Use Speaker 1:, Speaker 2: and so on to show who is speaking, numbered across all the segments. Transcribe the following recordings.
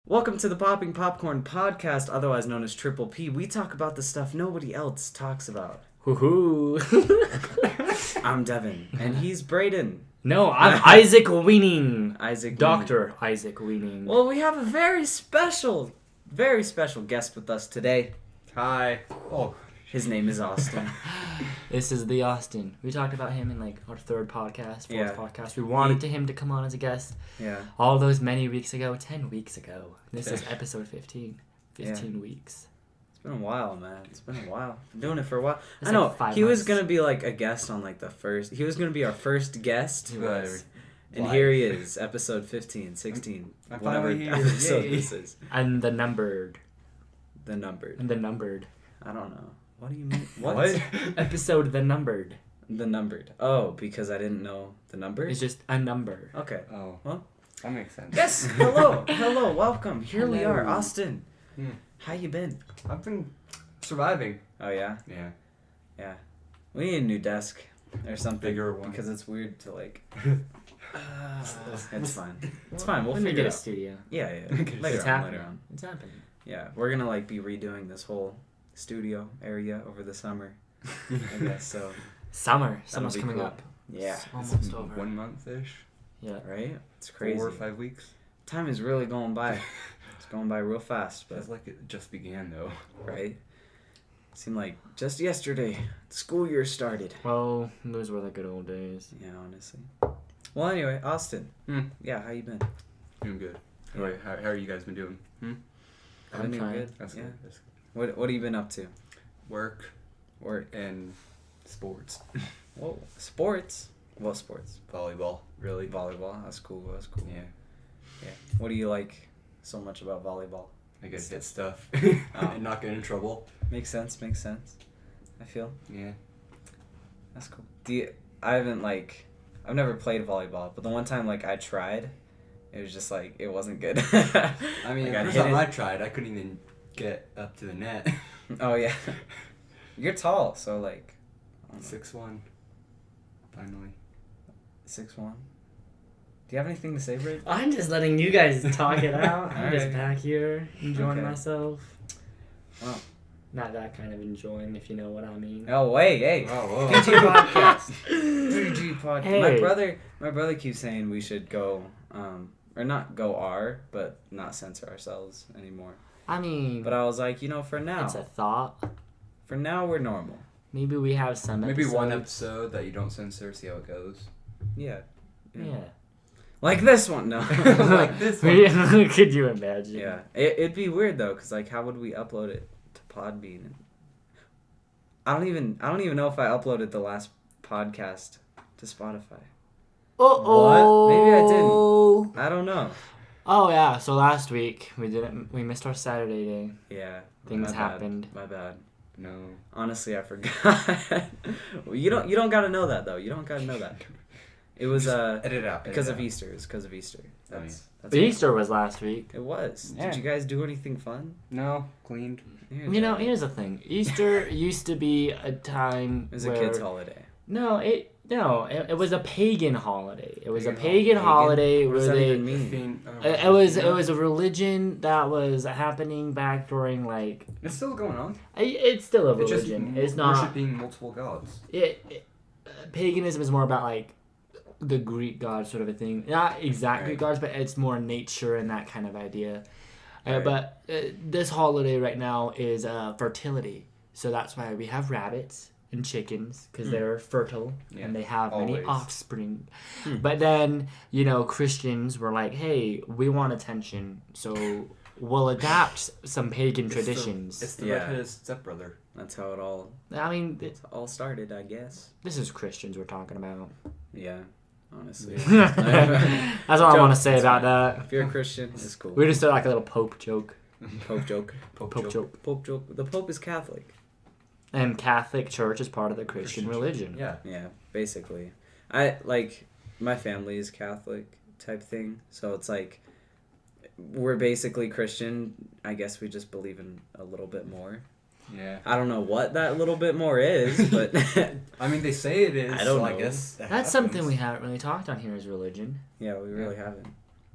Speaker 1: Welcome to the Popping Popcorn Podcast, otherwise known as Triple P. We talk about the stuff nobody else talks about.
Speaker 2: Hoo-hoo.
Speaker 1: I'm Devin, and he's Brayden.
Speaker 2: No, I'm Isaac Weaning.
Speaker 1: Dr.
Speaker 2: Isaac Weaning.
Speaker 1: Well, we have a very special guest with us today.
Speaker 3: Hi. Oh,
Speaker 1: his name is Austin.
Speaker 2: This is the Austin. We talked about him in our third podcast, fourth podcast. We wanted him to come on as a guest.
Speaker 1: Yeah.
Speaker 2: All those many weeks ago, 10 weeks ago. This is episode 15. 15 weeks.
Speaker 1: It's been a while, man. It's been a while. Been doing it for a while.
Speaker 2: It's
Speaker 1: I know.
Speaker 2: 5
Speaker 1: He was
Speaker 2: months.
Speaker 1: going to be a guest on the first. He was going to be our first guest.
Speaker 3: He was.
Speaker 1: And
Speaker 3: Live.
Speaker 1: here he is, episode 15, 16.
Speaker 3: I'm
Speaker 1: whatever
Speaker 3: finally here.
Speaker 1: episode
Speaker 3: Yay.
Speaker 1: this is.
Speaker 2: And the numbered.
Speaker 1: The numbered.
Speaker 3: Mm-hmm.
Speaker 1: I don't know. What do you mean?
Speaker 3: What?
Speaker 2: Episode the numbered.
Speaker 1: The numbered. Oh, because I didn't know the number?
Speaker 2: It's just a number.
Speaker 1: Okay.
Speaker 3: Oh.
Speaker 1: Well.
Speaker 3: That makes sense.
Speaker 1: Yes. Hello. Hello. Welcome. Here we
Speaker 2: Hello.
Speaker 1: are. Austin.
Speaker 3: Hmm.
Speaker 1: How you been?
Speaker 3: I've been surviving.
Speaker 1: Oh, yeah?
Speaker 3: Yeah.
Speaker 1: Yeah. We need a new desk or something.
Speaker 3: Bigger one.
Speaker 1: Because it's weird to it's fine. It's fine. We'll
Speaker 2: Let me
Speaker 1: figure
Speaker 2: get
Speaker 1: it
Speaker 2: a
Speaker 1: out.
Speaker 2: studio.
Speaker 1: Yeah.
Speaker 3: It's
Speaker 1: Later
Speaker 2: happening.
Speaker 1: on.
Speaker 2: It's happening.
Speaker 1: Yeah. We're going to be redoing this whole studio area over the summer. I guess so.
Speaker 2: Summer's
Speaker 1: be
Speaker 2: coming
Speaker 1: cool.
Speaker 2: up.
Speaker 1: Yeah.
Speaker 2: It's almost over.
Speaker 3: 1 month-ish.
Speaker 2: Yeah.
Speaker 1: Right? It's crazy.
Speaker 3: 4 or 5 weeks.
Speaker 1: Time is really going by. It's going by real fast, but
Speaker 3: Feels like it just began, though.
Speaker 1: right? Seemed like just yesterday, school year started.
Speaker 2: Well, those were the good old days.
Speaker 1: Yeah, honestly. Well, anyway, Austin.
Speaker 3: Hmm.
Speaker 1: Yeah, how you been?
Speaker 3: Doing good.
Speaker 1: Yeah.
Speaker 3: Wait, how are you guys been doing?
Speaker 1: I've been doing
Speaker 2: fine.
Speaker 1: good.
Speaker 3: That's
Speaker 1: Yeah.
Speaker 3: good. That's good.
Speaker 1: What have you been up to?
Speaker 3: Work
Speaker 1: Work.
Speaker 3: and sports.
Speaker 1: Whoa. Sports. What sports?
Speaker 3: Volleyball, really.
Speaker 1: Volleyball. That's cool. That's cool.
Speaker 3: Yeah.
Speaker 1: Yeah. What do you like so much about volleyball?
Speaker 3: I get to hit stuff
Speaker 1: Oh.
Speaker 3: and not get in trouble.
Speaker 1: Makes sense. Makes sense. I feel.
Speaker 3: Yeah.
Speaker 1: That's cool. I haven't I've never played volleyball, but the one time I tried, it was just it wasn't good.
Speaker 3: I mean,
Speaker 1: I
Speaker 3: the first
Speaker 1: hit
Speaker 3: time
Speaker 1: it.
Speaker 3: I tried, I couldn't even get up to the net.
Speaker 1: Oh yeah. You're tall, so I don't know.
Speaker 3: 6'1". Finally.
Speaker 1: 6'1". Do you have anything to say, Braid?
Speaker 2: I'm just letting you guys talk it out. I'm just
Speaker 1: Alright.
Speaker 2: back here enjoying
Speaker 1: Okay.
Speaker 2: myself.
Speaker 1: Wow.
Speaker 2: Not that kind of enjoying, if you know what I mean.
Speaker 1: Oh wait, hey.
Speaker 3: Oh, whoa.
Speaker 1: PG podcast. PG podcast.
Speaker 2: Hey.
Speaker 1: My brother keeps saying we should go, or not go R, but not censor ourselves anymore.
Speaker 2: I mean,
Speaker 1: But I was like, for now,
Speaker 2: it's a thought.
Speaker 1: for now we're normal.
Speaker 2: Maybe we have some
Speaker 3: Maybe one
Speaker 2: episodes.
Speaker 3: episode that you don't censor, see how it goes.
Speaker 1: Yeah.
Speaker 2: Yeah.
Speaker 1: Like this one, no.
Speaker 3: Like this one.
Speaker 2: Could you imagine?
Speaker 1: Yeah. It'd be weird though, cause how would we upload it to Podbean? I don't even know if I uploaded the last podcast to Spotify.
Speaker 2: Uh-oh.
Speaker 1: Maybe I didn't. I don't know.
Speaker 2: Oh yeah, so last week we missed our Saturday day.
Speaker 1: Yeah.
Speaker 2: Things
Speaker 1: my bad.
Speaker 2: happened.
Speaker 1: My bad.
Speaker 3: No.
Speaker 1: Honestly, I forgot. Well, you don't gotta know that though. You don't gotta know that. It was
Speaker 3: Edit it out.
Speaker 1: because of Easter. It's because of Easter. That's
Speaker 2: Easter was last week.
Speaker 1: It was.
Speaker 3: Yeah.
Speaker 1: Did you guys do anything fun?
Speaker 3: No, cleaned.
Speaker 2: You know, here's the thing. Easter used to be a time
Speaker 1: It was
Speaker 2: where...
Speaker 1: a kid's holiday.
Speaker 2: No, it was a pagan holiday. It was a
Speaker 3: Pagan
Speaker 2: pagan holiday
Speaker 1: What
Speaker 2: where
Speaker 1: does that
Speaker 2: they...
Speaker 1: even mean?
Speaker 2: It was a religion that was happening back during
Speaker 3: It's still going on.
Speaker 2: it's still a
Speaker 3: It's just
Speaker 2: religion. It's not
Speaker 3: worshipping multiple gods.
Speaker 2: paganism is more about the Greek gods sort of a thing. Not exactly
Speaker 1: Right.
Speaker 2: gods, but it's more nature and that kind of idea.
Speaker 1: Right.
Speaker 2: But this holiday right now is fertility. So that's why we have rabbits and chickens because they're fertile
Speaker 3: Yeah,
Speaker 2: and they have many
Speaker 3: always.
Speaker 2: offspring. But then, Christians were like, hey, we want attention. So we'll adapt some pagan traditions.
Speaker 3: It's the
Speaker 1: Yeah.
Speaker 3: redheaded stepbrother.
Speaker 1: That's how it all started, I guess.
Speaker 2: This is Christians we're talking about.
Speaker 1: Yeah. Honestly.
Speaker 2: That's all I want to say
Speaker 1: It's
Speaker 2: about
Speaker 1: fine.
Speaker 2: that.
Speaker 1: If you're a Christian, it's cool.
Speaker 2: We just did a little Pope joke.
Speaker 1: Pope joke.
Speaker 2: Pope joke.
Speaker 1: Pope joke. The Pope is Catholic.
Speaker 2: And Catholic Church is part of the Christian religion.
Speaker 3: Yeah.
Speaker 1: Yeah, basically. My family is Catholic type thing, so it's we're basically Christian. I guess we just believe in a little bit more.
Speaker 3: Yeah.
Speaker 1: I don't know what that little bit more is, but
Speaker 3: I mean, they say it is.
Speaker 1: I don't
Speaker 3: so I
Speaker 1: know.
Speaker 3: guess
Speaker 2: That's something we haven't really talked on here is religion.
Speaker 1: yeah, we really haven't.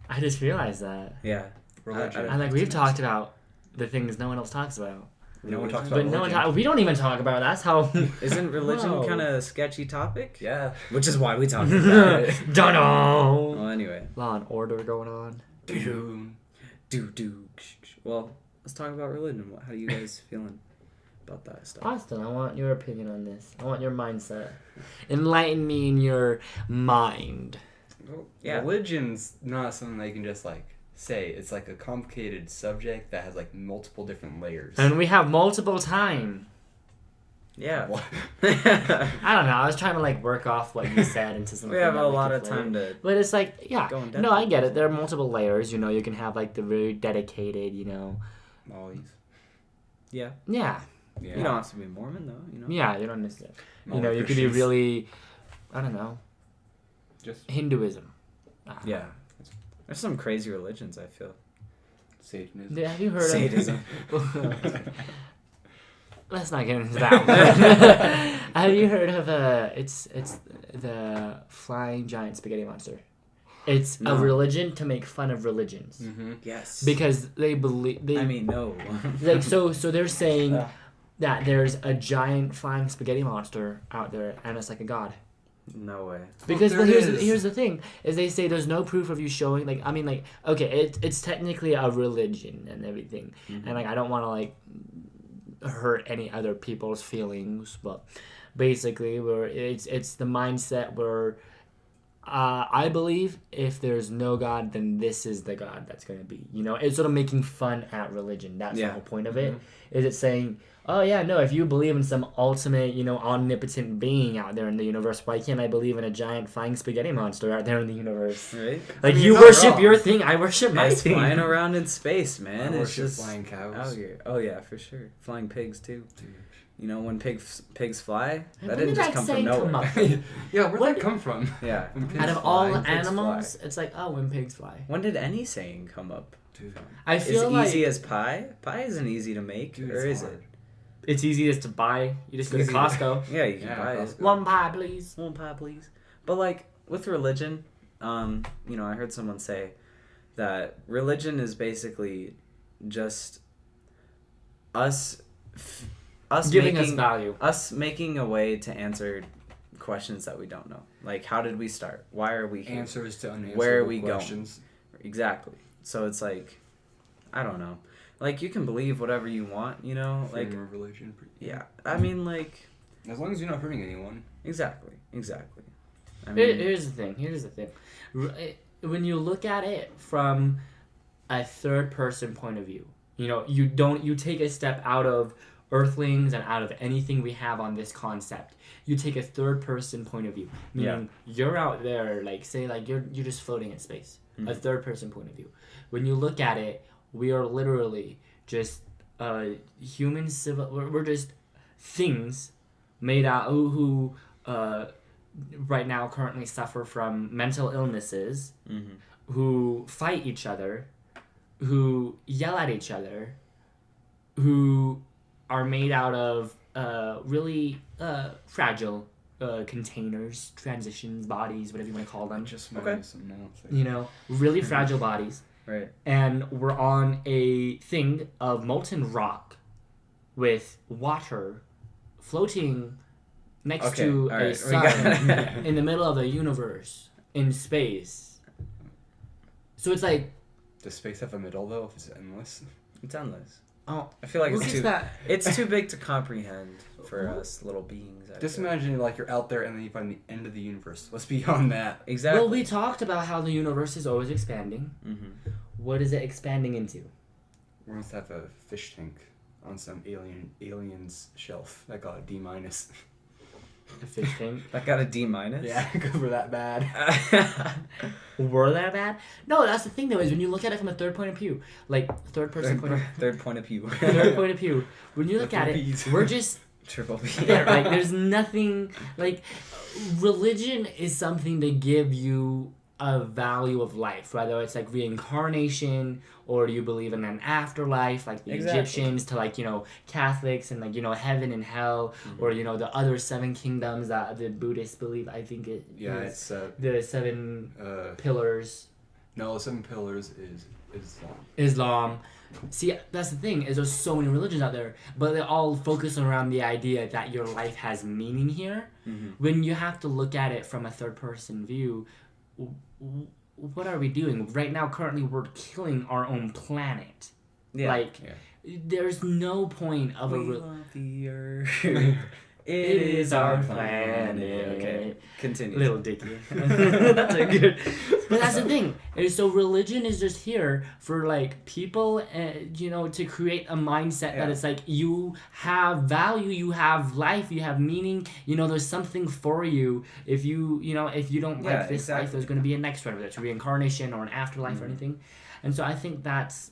Speaker 2: I just realized that.
Speaker 1: Yeah,
Speaker 3: Religion.
Speaker 2: And like we've talked about the things no one else talks about.
Speaker 3: No one talks
Speaker 2: But
Speaker 3: about
Speaker 2: no one
Speaker 3: religion.
Speaker 2: we don't even talk about it. That's how.
Speaker 1: Isn't religion
Speaker 2: Whoa.
Speaker 1: kind of a sketchy topic?
Speaker 3: Yeah.
Speaker 1: Which is why we talk about it.
Speaker 2: Dunno.
Speaker 1: Well, anyway.
Speaker 2: Law and order going on.
Speaker 1: Well, let's talk about religion. How are you guys feeling about that stuff?
Speaker 2: Austin, I want your opinion on this. I want your mindset. Enlighten me in your mind.
Speaker 3: Well,
Speaker 1: Yeah.
Speaker 3: Religion's not something that you can just like say. It's like a complicated subject that has like multiple different layers.
Speaker 2: And we have multiple time.
Speaker 1: Yeah.
Speaker 3: What?
Speaker 2: I don't know. I was trying to like work off what you said into something.
Speaker 1: We have
Speaker 2: that
Speaker 1: a lot
Speaker 2: could
Speaker 1: of
Speaker 2: play.
Speaker 1: time to.
Speaker 2: But it's like, yeah.
Speaker 1: Go in depth
Speaker 2: No, I
Speaker 1: with
Speaker 2: get
Speaker 1: this.
Speaker 2: it. There are multiple layers. You know, you can have like the very dedicated, you know.
Speaker 3: Molly's.
Speaker 1: Yeah.
Speaker 2: Yeah.
Speaker 3: Yeah.
Speaker 1: You don't have to be Mormon, though, you know?
Speaker 2: Yeah, you don't necessarily.
Speaker 3: Molly
Speaker 2: You know, you could be
Speaker 3: Christians.
Speaker 2: really, I don't know,
Speaker 3: Just
Speaker 2: Hinduism.
Speaker 1: Yeah. There's some crazy religions, I feel.
Speaker 3: Satanism.
Speaker 2: Have you heard
Speaker 1: Sadism.
Speaker 2: of... Let's not get into that one. Have you heard of it's the flying giant spaghetti monster? It's
Speaker 1: No.
Speaker 2: a religion to make fun of religions.
Speaker 3: Mm-hmm.
Speaker 1: Yes.
Speaker 2: Because they believe...
Speaker 1: I mean, no.
Speaker 2: like, so they're saying
Speaker 1: Yeah.
Speaker 2: that there's a giant flying spaghetti monster out there and it's like a god.
Speaker 1: No way.
Speaker 2: Because
Speaker 3: there
Speaker 2: here's
Speaker 3: is.
Speaker 2: the thing is they say there's no proof of you showing like I mean like okay it's technically a religion and everything
Speaker 1: Mhm.
Speaker 2: and like I don't want to like hurt any other people's feelings but basically where it's the mindset where I believe if there's no God then this is the God that's gonna be, you know. It's sort of making fun at religion. That's the
Speaker 1: Yeah.
Speaker 2: whole point of it. Is it saying, oh yeah, no, if you believe in some ultimate, you know, omnipotent being out there in the universe, why can't I believe in a giant flying spaghetti monster out there in the universe?
Speaker 1: Right?
Speaker 2: Like
Speaker 3: I mean,
Speaker 2: you
Speaker 3: you're not
Speaker 2: worship
Speaker 3: wrong.
Speaker 2: your thing, I worship my
Speaker 1: It's
Speaker 2: thing.
Speaker 1: flying around in space, man.
Speaker 3: I
Speaker 1: It's
Speaker 3: worship
Speaker 1: just
Speaker 3: flying cows.
Speaker 1: out here. Oh yeah, for sure. Flying pigs too.
Speaker 3: Dude.
Speaker 1: You know when pigs fly?
Speaker 2: And
Speaker 1: That
Speaker 2: when
Speaker 1: didn't
Speaker 2: did
Speaker 1: just
Speaker 2: that
Speaker 1: come from
Speaker 2: saying come
Speaker 1: nowhere.
Speaker 2: up?
Speaker 3: Yeah, where'd
Speaker 2: What-
Speaker 3: that come from?
Speaker 1: Yeah.
Speaker 3: When pigs
Speaker 2: Out of
Speaker 3: fly.
Speaker 2: all
Speaker 1: pigs
Speaker 2: animals, it's like, oh, when pigs fly.
Speaker 1: When did any saying come up?
Speaker 3: Dude,
Speaker 2: I
Speaker 1: Is
Speaker 2: feel
Speaker 1: it
Speaker 2: like
Speaker 1: easy as pie? Pie isn't easy to make,
Speaker 3: Dude,
Speaker 1: or
Speaker 3: it's
Speaker 1: is
Speaker 3: hard.
Speaker 1: it?
Speaker 2: it's easy just to buy. You just go to
Speaker 3: Easy to-
Speaker 2: Costco.
Speaker 1: Yeah, you can
Speaker 3: Yeah,
Speaker 1: buy it.
Speaker 3: Costco.
Speaker 2: One pie, please.
Speaker 1: One pie, please. But like with religion, you know, I heard someone say that religion is basically just us
Speaker 2: Giving
Speaker 1: making,
Speaker 2: us value.
Speaker 1: us making a way to answer questions that we don't know. Like, how did we start? Why are we here?
Speaker 3: answers to unanswerable
Speaker 1: Where are we going?
Speaker 3: questions.
Speaker 1: Exactly. So it's like, I don't know. Like, you can believe whatever you want, you know? Like,
Speaker 3: Freedom of religion.
Speaker 1: yeah. I mean, like,
Speaker 3: As long as you're not hurting anyone.
Speaker 1: exactly. I
Speaker 2: Here-
Speaker 1: mean,
Speaker 2: Here's the thing. When you look at it from a third person point of view, you know, you take a step out of earthlings and out of anything we have on this concept. You take a third person point of view, meaning you're out there, like say like you're just floating in space.
Speaker 1: Mhm.
Speaker 2: A third person point of view. When you look at it, we are literally just human civil. We're just things made out who right now currently suffer from mental illnesses,
Speaker 1: mhm.
Speaker 2: who fight each other, who yell at each other, who are made out of really fragile containers, transitions, bodies, whatever you want to call them.
Speaker 3: Just
Speaker 1: Okay.
Speaker 3: something else.
Speaker 2: You know, really fragile bodies.
Speaker 1: Right.
Speaker 2: And we're on a thing of molten rock with water floating next
Speaker 1: Okay,
Speaker 2: to
Speaker 1: all
Speaker 2: a
Speaker 1: right, we
Speaker 2: sun
Speaker 1: got-
Speaker 2: in the middle of the universe in space. So it's like,
Speaker 3: Does space have a middle though? If it's endless.
Speaker 1: It's endless.
Speaker 2: oh,
Speaker 1: I feel like
Speaker 2: look
Speaker 1: it's
Speaker 2: at
Speaker 1: too.
Speaker 2: that.
Speaker 1: It's too big to comprehend for us little beings. I
Speaker 3: Just
Speaker 1: feel.
Speaker 3: imagine like you're out there and then you find the end of the universe. What's beyond that?
Speaker 1: Exactly.
Speaker 2: Well, we talked about how the universe is always expanding.
Speaker 1: Mm-hmm.
Speaker 2: What is it expanding into?
Speaker 3: We're gonna have a fish tank on some alien's shelf that got a D-.
Speaker 2: A fish tank?
Speaker 1: That got a D minus.
Speaker 3: Yeah, because we're that bad.
Speaker 2: Were that bad? No, that's the thing though, is when you look at it from a third point of view, like third person point of
Speaker 1: Third point of view.
Speaker 2: third point of view, when you look at it,
Speaker 3: B's.
Speaker 2: we're just
Speaker 1: Triple B.
Speaker 2: there. Like, there's nothing, like, religion is something to give you a value of life, whether it's like reincarnation or do you believe in an afterlife, like the
Speaker 1: Exactly.
Speaker 2: Egyptians, to like, you know, Catholics and like, you know, heaven and hell, or, you know, the other seven kingdoms that the Buddhists believe. I think it
Speaker 3: Yeah,
Speaker 2: is
Speaker 3: it's
Speaker 2: the seven
Speaker 3: uh
Speaker 2: pillars.
Speaker 3: no, 7 pillars is
Speaker 2: Islam. See, that's the thing, is there's so many religions out there, but they all focus around the idea that your life has meaning here.
Speaker 1: Mm-hmm.
Speaker 2: When you have to look at it from a third person view, what are we doing? Right now, currently, we're killing our own planet.
Speaker 1: Yeah.
Speaker 2: Like, there's no point of
Speaker 1: we
Speaker 2: a...
Speaker 1: love the earth.
Speaker 2: It is our planet.
Speaker 1: Okay, continue.
Speaker 2: Little Dicky. That's a good... But that's the thing. And so religion is just here for, like, people, to create a mindset that it's like, you have value, you have life, you have meaning, there's something for you. If you don't like this life, there's going to be a next one, whether it's reincarnation or an afterlife or anything. And so I think that's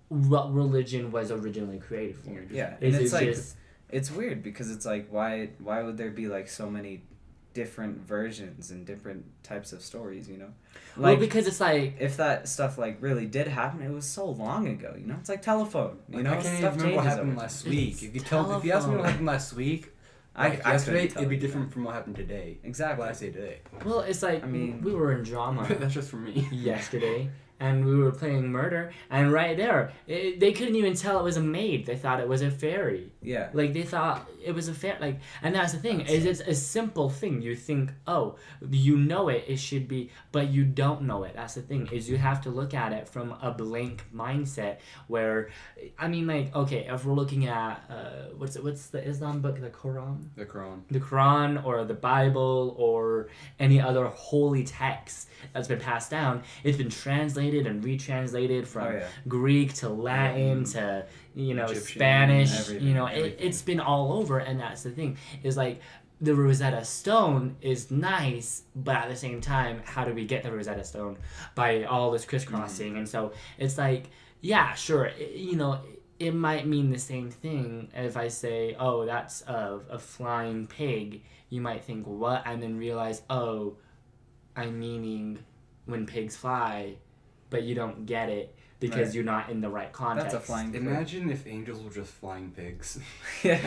Speaker 2: what religion was originally created for.
Speaker 1: Yeah, and it's like... It's weird because it's like, why would there be like so many different versions and different types of stories, Like,
Speaker 2: well, because it's like...
Speaker 1: If that stuff like really did happen, it was so long ago, It's like telephone,
Speaker 3: I can't even remember what happened last week. If you ask me what happened last week, yesterday, it'd be different from what happened today.
Speaker 1: Exactly.
Speaker 3: What I say today.
Speaker 2: Well, it's like, we were in drama.
Speaker 3: That's just for me.
Speaker 2: Yesterday. And we were playing murder, and right there, they couldn't even tell it was a maid. They thought it was a fairy.
Speaker 1: Yeah.
Speaker 2: Like, they thought it was a fairy. Like, and that's the thing. It's a simple thing. You think, it should be, but you don't know it. That's the thing, is you have to look at it from a blank mindset where, if we're looking at, what's the Islam book, the Quran?
Speaker 3: The Quran.
Speaker 2: The Quran or the Bible or any other holy text that's been passed down, it's been translated and retranslated from Greek to Latin to Egyptian, Spanish. It's been all over, and that's the thing, is like the Rosetta Stone is nice, but at the same time, how do we get the Rosetta Stone? By all this crisscrossing. And so it's like, yeah, sure, it might mean the same thing if I say, oh, that's a flying pig. You might think, what? And then realize, oh, I'm meaning when pigs fly, but you don't get it because you're not in the right context.
Speaker 1: That's a flying pig.
Speaker 3: Imagine if angels were just flying pigs.
Speaker 1: Yeah,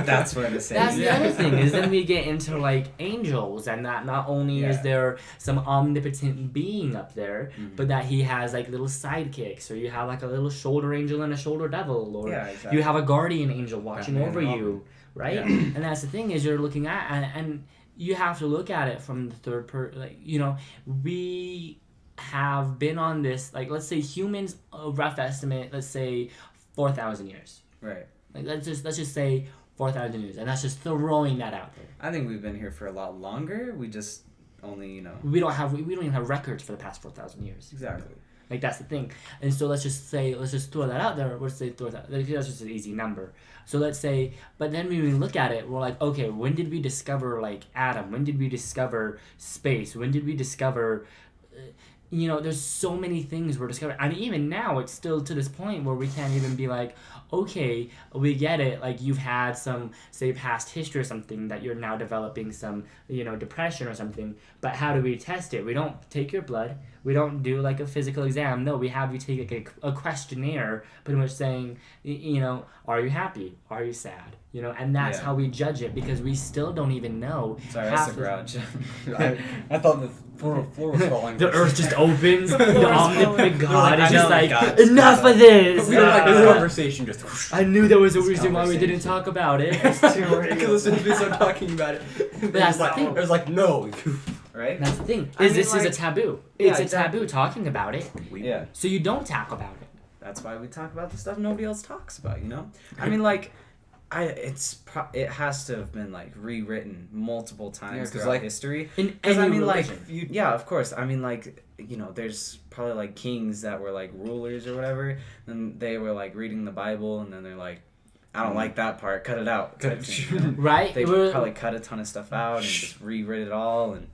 Speaker 1: that's what I'm saying.
Speaker 2: That's the other thing, is then we get into like angels, and that not only is there some omnipotent being up there, but that he has like little sidekicks, or you have like a little shoulder angel and a shoulder devil, or you have a guardian angel watching over you, right? Yeah. And that's the thing, is you're looking at, and you have to look at it from the third person. We have been on this, like, let's say humans, a rough estimate, let's say 4,000 years.
Speaker 1: Right.
Speaker 2: Like, let's just say 4,000 years, and that's just throwing that out there.
Speaker 1: I think we've been here for a lot longer. We just only,
Speaker 2: we don't even have records for the past 4,000 years.
Speaker 1: Exactly.
Speaker 2: Like, that's the thing. And so let's just throw that out there. Let's say that's just an easy number. So let's say, but then when we look at it, we're like, okay, when did we discover, like, Adam? When did we discover space? When did we discover, there's so many things we're discovering. And even now, it's still to this point where we can't even be like, okay, we get it. Like, you've had some, say, past history or something that you're now developing some, depression or something. But how do we test it? We don't take your blood. We don't do, like, a physical exam. No, we have you take, like, a questionnaire pretty much saying, are you happy? Are you sad? And that's how we judge it, because we still don't even know.
Speaker 1: Sorry, that's a grouch.
Speaker 3: I thought the floor was falling.
Speaker 2: The earth just opens. The omnipotent God is just like,
Speaker 1: God,
Speaker 2: enough of this.
Speaker 3: We were like, this conversation just...
Speaker 2: I knew there was a reason why we didn't talk about it.
Speaker 3: It's too real. Because as soon as we start talking about it,
Speaker 2: that's the thing.
Speaker 3: It was like, no.
Speaker 2: Right? That's the thing. This is a taboo. It's a taboo talking about it.
Speaker 1: Yeah.
Speaker 2: So you don't talk about it.
Speaker 1: That's why we talk about the stuff nobody else talks about, I mean, like, it has to have been, like, rewritten multiple times throughout, like, history.
Speaker 2: In any
Speaker 1: religion. Of course. I mean, like, there's probably, like, kings that were, like, rulers or whatever, and they were, like, reading the Bible, and then they're like, I don't like that part, cut it out. Type thing,
Speaker 2: Right?
Speaker 1: They probably cut a ton of stuff out and just rewritten it all, and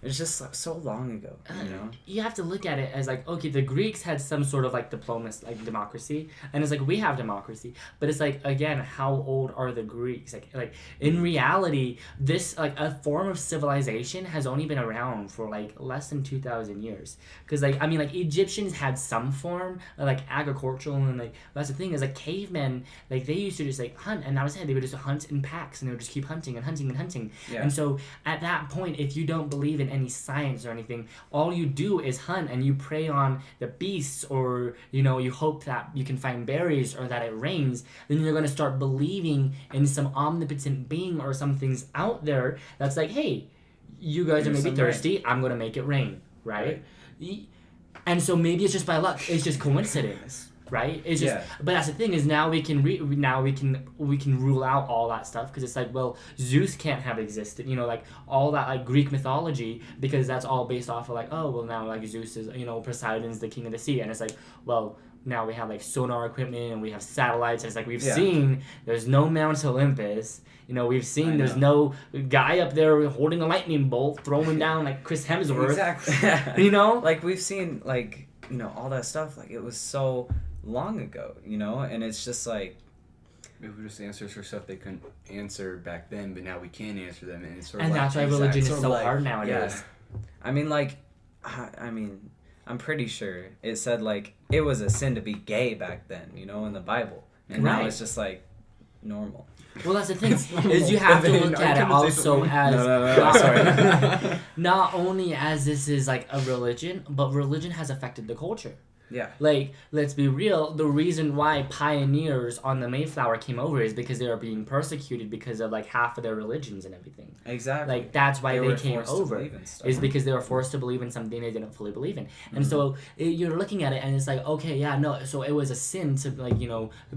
Speaker 1: it's just like, so long ago,
Speaker 2: You have to look at it as like, okay, the Greeks had some sort of like diplomacy, like democracy, and it's like we have democracy, but it's like, again, how old are the Greeks? Like in reality, this, like, a form of civilization has only been around for like less than 2,000 years. Because like, I mean, like, Egyptians had some form of like agricultural, and like that's the thing, is like cavemen, like they used to just like hunt, and that was it. They would just hunt in packs, and they would just keep hunting and hunting and hunting.
Speaker 1: Yeah.
Speaker 2: And so at that point, if you don't believe in any science or anything. All you do is hunt and you prey on the beasts, or you hope that you can find berries or that it rains. Then you're going to start believing in some omnipotent being or something's out there that's like, hey, you guys are maybe thirsty, I'm going to make it rain, right? And so maybe it's just by luck, it's just coincidence. Right? It's just, but that's the thing, is now we can rule out all that stuff, because it's like, well, Zeus can't have existed, like all that like Greek mythology, because that's all based off of like, oh well, now like Zeus is, Poseidon's the king of the sea, and it's like, well, now we have like sonar equipment and we have satellites, and it's like we've seen there's no Mount Olympus. We've seen there's no guy up there holding a lightning bolt throwing down like Chris Hemsworth.
Speaker 1: Exactly. Like we've seen like all that stuff, like it was so long ago, and it's just like
Speaker 3: maybe we just answers for stuff they couldn't answer back then, but now we can answer them, and it's sort
Speaker 2: of and that's why religion is so hard nowadays.
Speaker 1: Yeah. I mean, I'm pretty sure it said like it was a sin to be gay back then, in the Bible, and now it's just like normal.
Speaker 2: Well, that's the thing, is you have to look at it also as
Speaker 1: sorry.
Speaker 2: Not only as this is like a religion, but religion has affected the culture.
Speaker 1: Yeah.
Speaker 2: Like, let's be real, the reason why pioneers on the Mayflower came over is because they were being persecuted because of like half of their religions and everything.
Speaker 1: Exactly.
Speaker 2: Like, that's why they came over, is because they were forced to believe in something they didn't fully believe in. And so you're looking at it and it's like, okay, yeah, no, so it was a sin to like,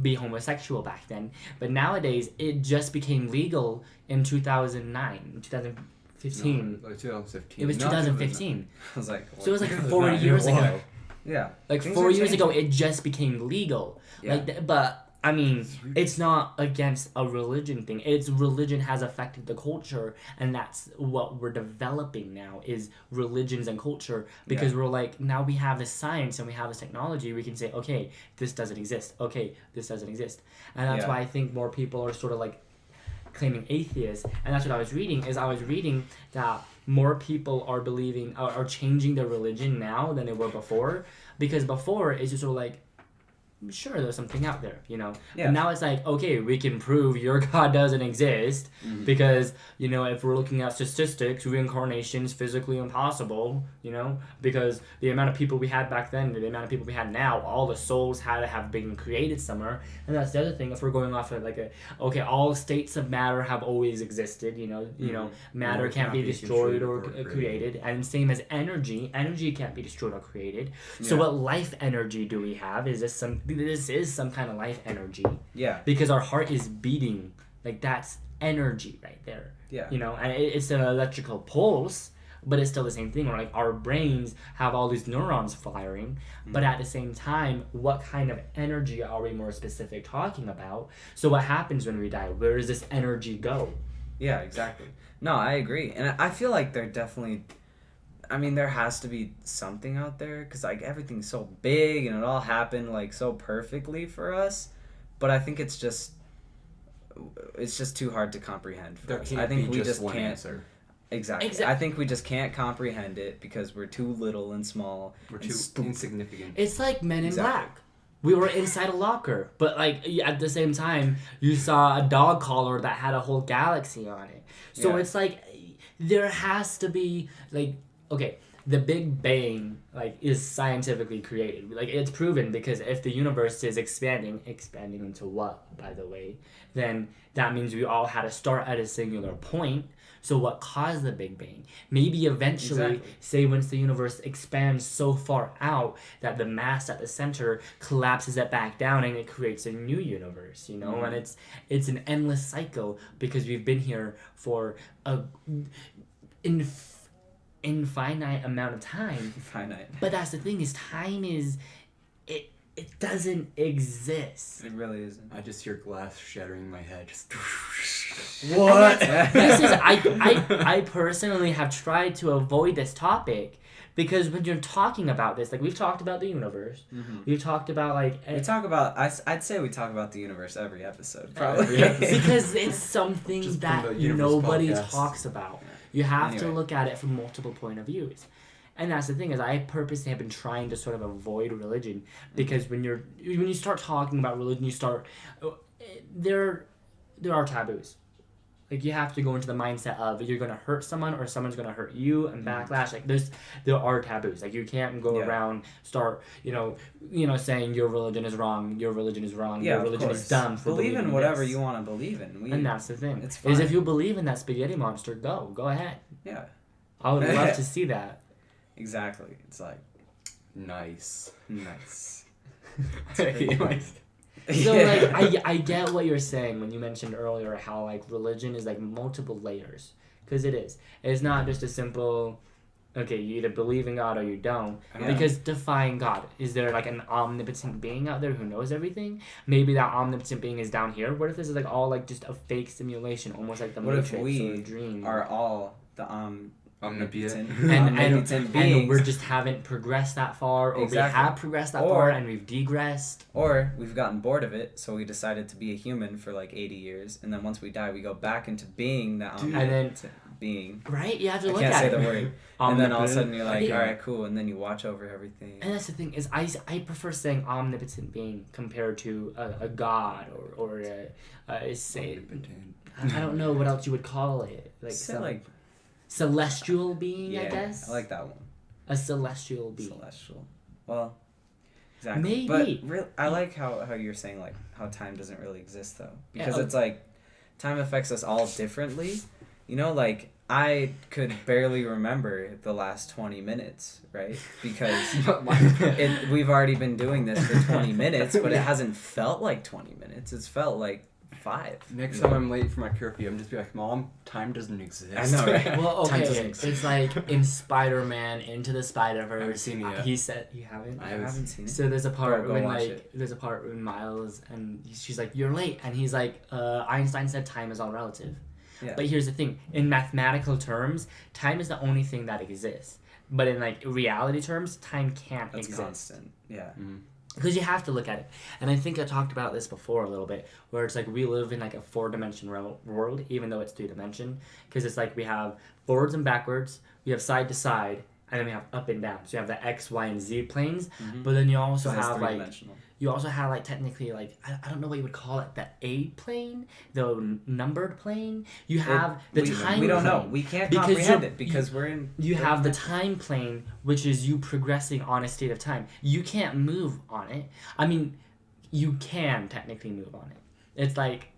Speaker 2: be homosexual back then. But nowadays, it just became legal in 2009, 2015.
Speaker 3: No, 2015.
Speaker 2: It was 2015.
Speaker 1: I was like,
Speaker 2: so it was like 4 years ago.
Speaker 1: Yeah.
Speaker 2: Like 4 years ago, it just became legal. Yeah. But I mean, it's not against a religion thing. It's religion has affected the culture, and that's what we're developing now, is religions and culture, because we're like, now we have this science and we have this technology, we can say, okay, this doesn't exist. Okay, this doesn't exist. And that's why I think more people are sort of like claiming atheists. And that's what I was reading that more people are believing, are changing their religion now than they were before, because before it's just sort of like, sure, there's something out there, Yeah. But now it's like, okay, we can prove your God doesn't exist, because, if we're looking at statistics, reincarnation is physically impossible, because the amount of people we had back then, the amount of people we had now, all the souls had to have been created somewhere. And that's the other thing, if we're going off of like all states of matter have always existed, matter can't be destroyed or created. And same as energy can't be destroyed or created. So what life energy do we have? Is this is some kind of life energy. Yeah. Because our heart is beating. Like, that's energy right there. Yeah. And it's an electrical pulse, but it's still the same thing. Or like, our brains have all these neurons firing, but at the same time, what kind of energy are we more specific talking about? So what happens when we die? Where does this energy go?
Speaker 1: Yeah, exactly. No, I agree. And I feel like there has to be something out there, because like everything's so big and it all happened like so perfectly for us, but I think it's just too hard to comprehend for us. I think we just can't answer. Exactly. I think we just can't comprehend it because we're too little and small.
Speaker 3: We're too insignificant.
Speaker 2: It's like Men in Black. We were inside a locker, but like at the same time, you saw a dog collar that had a whole galaxy on it. So it's like, there has to be like, okay, the Big Bang like is scientifically created. Like, it's proven, because if the universe is expanding into what, by the way, then that means we all had to start at a singular point. So what caused the Big Bang? Maybe eventually, say once the universe expands so far out that the mass at the center collapses it back down and it creates a new universe, And it's an endless cycle, because we've been here for a infinite amount of time. But that's the thing, is time is it doesn't exist.
Speaker 1: It really isn't.
Speaker 3: I just hear glass shattering in my head. Just
Speaker 1: what?
Speaker 2: This is I personally have tried to avoid this topic, because when you're talking about this, like, we've talked about the universe, we've talked about
Speaker 1: I'd say we talk about the universe every episode, probably.
Speaker 2: Because it's something that nobody talks about. You have to look at it from multiple point of views. And that's the thing, is I purposely have been trying to sort of avoid religion, because when you start talking about religion, there are taboos. Like, you have to go into the mindset of you're going to hurt someone or someone's going to hurt you and backlash. Like, there are taboos. Like, you can't go around, start, saying your religion is wrong, your religion is wrong, your religion is dumb for
Speaker 1: believe in whatever
Speaker 2: this.
Speaker 1: you want to believe in.
Speaker 2: And that's the thing.
Speaker 1: It's fine.
Speaker 2: Is if you believe in that spaghetti monster, go ahead.
Speaker 1: Yeah.
Speaker 2: I would love to see that.
Speaker 1: Exactly. It's like,
Speaker 3: nice.
Speaker 2: So, like, I get what you're saying when you mentioned earlier how, like, religion is, like, multiple layers. Because it is. It's not just a simple, okay, you either believe in God or you don't.
Speaker 1: Yeah.
Speaker 2: Because define God. Is there, like, an omnipotent being out there who knows everything? Maybe that omnipotent being is down here. What if this is, like, all, like, just a fake simulation, almost like the Matrix or a dream?
Speaker 1: Are all the
Speaker 3: omnipotent
Speaker 2: and we just haven't progressed that far, or we have progressed that far and we've degressed,
Speaker 1: or we've gotten bored of it, so we decided to be a human for like 80 years, and then once we die we go back into being that omnipotent being,
Speaker 2: right? You have to look
Speaker 1: at it. I can't say the word. And then all of a sudden you're like, all right, cool, and then you watch over everything.
Speaker 2: And that's the thing is, I prefer saying omnipotent being compared to a god or a say, I don't know what else you would call it, like some, like celestial being, I guess.
Speaker 1: I like that one.
Speaker 2: A celestial being.
Speaker 1: Celestial. Well, exactly.
Speaker 2: Maybe.
Speaker 1: But I like how you're saying, like, how time doesn't really exist, though. Because it's like, time affects us all differently. You know, like, I could barely remember the last 20 minutes, right? Because we've already been doing this for 20 minutes, but it hasn't felt like 20 minutes. It's felt like 5.
Speaker 3: Next time I'm late for my curfew, I'm just be like, Mom, time doesn't exist.
Speaker 1: I know, right?
Speaker 2: Well, okay, it's like in Spider-Man Into the Spider-Verse.
Speaker 3: I haven't seen it yet.
Speaker 2: He said, you haven't?
Speaker 1: I haven't seen it.
Speaker 2: So there's a part
Speaker 1: Go
Speaker 2: when
Speaker 1: watch
Speaker 2: there's a part when Miles and she's like, you're late, and he's like, Einstein said time is all relative.
Speaker 1: Yeah.
Speaker 2: But here's the thing, in mathematical terms, time is the only thing that exists. But in like reality terms, time can't exist.
Speaker 1: Constant. Yeah.
Speaker 3: Mm-hmm.
Speaker 2: Because you have to look at it. And I think I talked about this before a little bit, where it's like we live in like a 4-dimension world, even though it's 3-dimension. Because it's like we have forwards and backwards, we have side to side, and then we have up and down. So you have the X, Y, and Z planes, but then you also have like technically like, I don't know what you would call it, the A plane, the numbered plane. You have the time plane.
Speaker 1: We don't know. We can't comprehend it because we're in...
Speaker 2: You have the time plane, which is you progressing on a state of time. You can't move on it. I mean, you can technically move on it. It's like,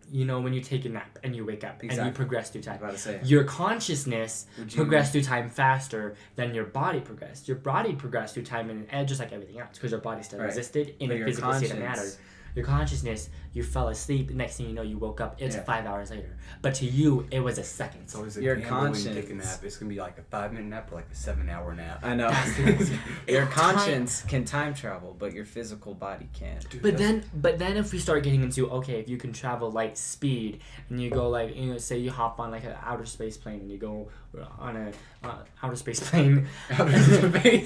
Speaker 2: you know, when you take a nap and you wake up and you progress through time. Your consciousness progressed through time faster than your body progressed. Your body progressed through time and just like everything else, because your body still existed in a physical state of matter. Your consciousness, you fell asleep. Next thing you know, you woke up. It's 5 hours later. But to you, it was a second.
Speaker 3: It's always
Speaker 1: your conscience.
Speaker 3: When you take a nap, it's gonna be like a 5-minute nap or like a 7-hour nap.
Speaker 1: I know. Your conscience can time travel, but your physical body can't.
Speaker 2: Dude, but then if we start getting into, okay, if you can travel light speed and you go like, you know, say you hop on like an outer space plane and you go on a outer space plane.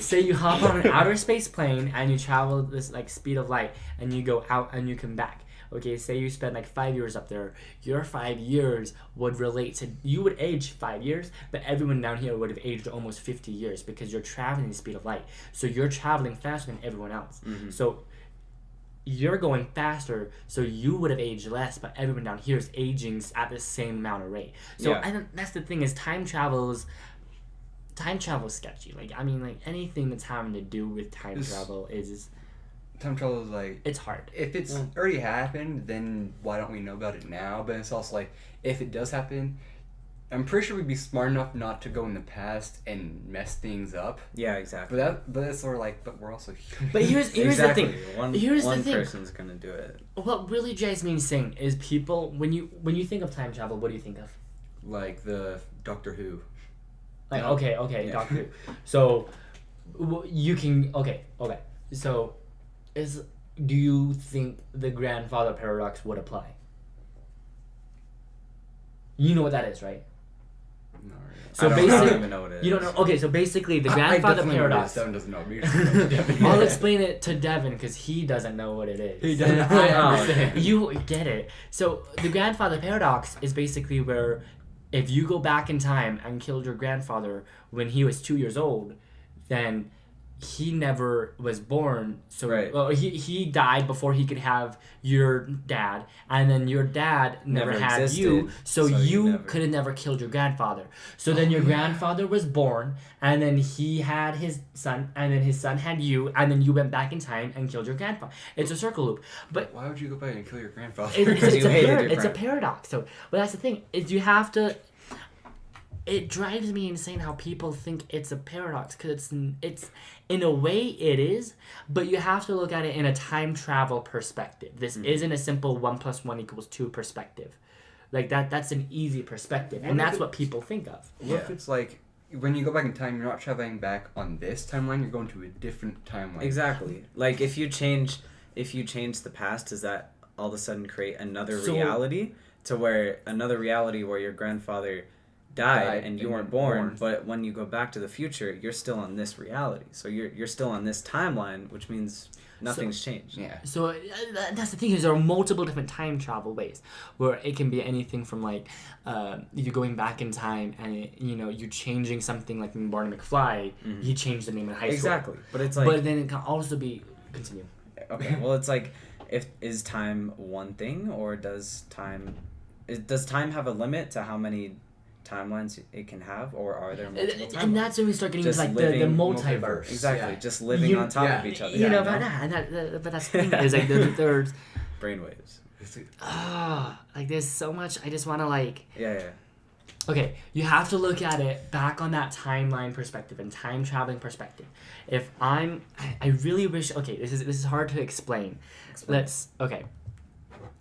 Speaker 2: Say you hop on an outer space plane and you travel this like speed of light and you go out and you come back. Okay, say you spend like 5 years up there. Your 5 years would relate to, you would age 5 years, but everyone down here would have aged almost 50 years because you're traveling the speed of light. So you're traveling faster than everyone else. Mm-hmm. So you're going faster, so you would have aged less, but everyone down here is aging at the same amount of rate. So and that's the thing is time travel is sketchy. Like, I mean, like anything that's having to do with time travel is...
Speaker 3: Time travel is like...
Speaker 2: It's hard.
Speaker 3: If it's already happened, then why don't we know about it now? But it's also like, if it does happen, I'm pretty sure we'd be smart enough not to go in the past and mess things up.
Speaker 1: Yeah, exactly.
Speaker 3: But that's sort of like, but we're also human.
Speaker 2: But here's the thing.
Speaker 1: One person's gonna do it.
Speaker 2: What really drives me insane is people, when you think of time travel, what do you think of?
Speaker 3: Like the Doctor Who.
Speaker 2: Like, okay, Doctor Who. So, you can, okay. So, do you think the grandfather paradox would apply? You know what that is, right?
Speaker 3: No, really.
Speaker 2: So
Speaker 1: I don't even know what it is.
Speaker 2: You don't know? Okay, so basically the grandfather paradox.
Speaker 3: Devin doesn't know.
Speaker 2: I'll explain it to Devin because he doesn't know what it is.
Speaker 3: He doesn't.
Speaker 2: I understand. You get it. So the grandfather paradox is basically where if you go back in time and killed your grandfather when he was 2 years old, then he never was born, so
Speaker 1: Right.
Speaker 2: well, he died before he could have your dad, and then your dad never had
Speaker 1: existed,
Speaker 2: you, so you
Speaker 1: never-
Speaker 2: could have never killed your grandfather. So then your grandfather was born, and then he had his son, and then his son had you, and then you went back in time and killed your grandfather. It's a circle loop. But
Speaker 3: Why would you go back and kill your grandfather?
Speaker 1: Because you hated your
Speaker 2: it's a
Speaker 1: grand-
Speaker 2: paradox. So, but that's the thing is you have to. It drives me insane how people think it's a paradox because it's in a way it is, but you have to look at it in a time travel perspective. This isn't a simple 1 + 1 = 2 perspective. Like that's an easy perspective, and that's what people think of.
Speaker 3: What if it's like when you go back in time, you're not traveling back on this timeline, you're going to a different timeline.
Speaker 1: Exactly. Like if you change the past, does that all of a sudden create another
Speaker 2: So-
Speaker 1: reality where your grandfather died and you weren't born, but when you go back to the future, you're still on this reality. So you're still on this timeline, which means nothing's changed.
Speaker 3: Yeah.
Speaker 2: So that's the thing is there are multiple different time travel ways where it can be anything from like you going back in time and you changing something like in Barney McFly, he changed the name in high school.
Speaker 1: Exactly. But it's like
Speaker 2: But then it can also be continue.
Speaker 1: okay, well it's like is time one thing or does time have a limit to how many timelines it can have, or are there multiple timelines?
Speaker 2: And that's when we start getting
Speaker 1: Just
Speaker 2: into like the
Speaker 1: living
Speaker 2: multiverse.
Speaker 1: Exactly,
Speaker 3: Yeah.
Speaker 1: just living on top of each other.
Speaker 2: But that's the thing is like there's
Speaker 1: brainwaves.
Speaker 2: like there's so much I just want to like.
Speaker 1: Yeah.
Speaker 2: Okay, you have to look at it back on that timeline perspective and time traveling perspective. If I really wish. Okay, this is hard to explain. Okay.